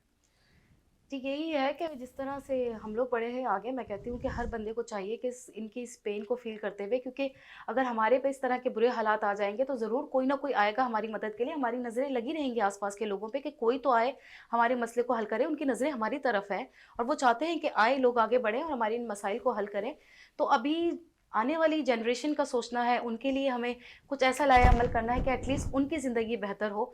جی یہی ہے کہ جس طرح سے ہم لوگ بڑے ہیں آگے, میں کہتی ہوں کہ ہر بندے کو چاہیے کہ ان کی اس پین کو فیل کرتے ہوئے, کیونکہ اگر ہمارے پہ اس طرح کے برے حالات آ جائیں گے تو ضرور کوئی نہ کوئی آئے گا ہماری مدد کے لیے. ہماری نظریں لگی رہیں گی آس پاس کے لوگوں پہ کہ کوئی تو آئے ہمارے مسئلے کو حل کرے. ان کی نظریں ہماری طرف ہیں اور وہ چاہتے ہیں کہ آئے لوگ آگے بڑھیں اور ہماری ان مسائل کو حل کریں. تو ابھی آنے والی جنریشن کا سوچنا ہے, ان کے لیے ہمیں کچھ ایسا لایا عمل کرنا ہے کہ ایٹ لیسٹ ان کی زندگی بہتر ہو.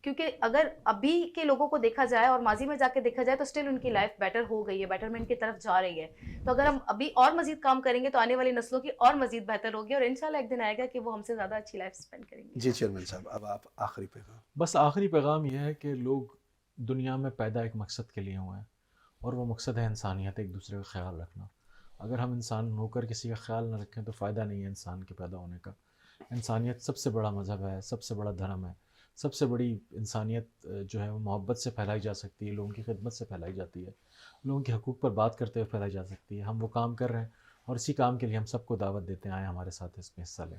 کیونکہ اگر ابھی کے لوگوں کو دیکھا جائے اور ماضی میں جا کے دیکھا جائے تو اسٹل ان کی لائف بیٹر ہو گئی ہے, بیٹرمنٹ کی طرف جا رہی ہے. تو اگر ہم ابھی اور مزید کام کریں گے تو آنے والی نسلوں کی اور مزید بہتر ہوگی, اور انشاءاللہ ایک دن آئے گا کہ وہ ہم سے زیادہ اچھی لائف اسپینڈ کریں گے. جی چیئرمین صاحب, اب آپ آخری پیغام. بس آخری پیغام یہ ہے کہ لوگ دنیا میں پیدا ایک مقصد کے لیے ہوئے ہیں, اور وہ مقصد ہے انسانیت, ایک دوسرے کا خیال رکھنا. اگر ہم انسان ہو کر کسی کا خیال نہ رکھیں تو فائدہ نہیں ہے انسان کے پیدا ہونے کا. انسانیت سب سے بڑا مذہب ہے, سب سے بڑا دھرم ہے. سب سے بڑی انسانیت جو ہے وہ محبت سے پھیلائی جا سکتی ہے, لوگوں کی خدمت سے پھیلائی جاتی ہے, لوگوں کے حقوق پر بات کرتے ہوئے پھیلائی جا سکتی ہے. ہم وہ کام کر رہے ہیں, اور اسی کام کے لیے ہم سب کو دعوت دیتے ہیں, آئیں ہمارے ساتھ اس میں حصہ لیں.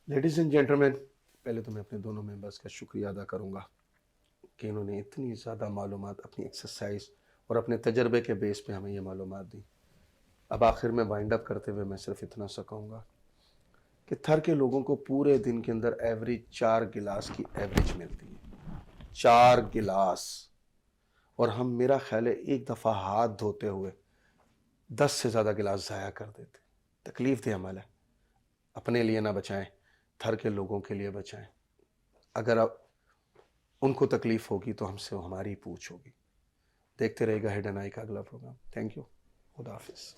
لیڈیز اینڈ جینٹلمین, پہلے تو میں اپنے دونوں ممبرس کا شکریہ ادا کروں گا کہ انہوں نے اتنی زیادہ معلومات اپنی ایکسرسائز اور اپنے تجربے کے بیس پہ ہمیں یہ معلومات دی. اب آخر میں وائنڈ اپ کرتے ہوئے میں صرف اتنا سا کہوں گا کہ تھر کے لوگوں کو پورے دن کے اندر ایوریج 4 گلاس کی ایوریج ملتی ہے, 4 گلاس. اور ہم, میرا خیال ہے, ایک دفعہ ہاتھ دھوتے ہوئے 10 سے زیادہ گلاس ضائع کر دیتے. تکلیف دہ عمل ہے. اپنے لیے نہ بچائیں, تھر کے لوگوں کے لیے بچائیں. اگر ان کو تکلیف ہوگی تو ہم سے ہماری پوچھ ہوگی. دیکھتے رہے گا ہڈن آئی کا اگلا پروگرام. تھینک یو, خدا حافظ.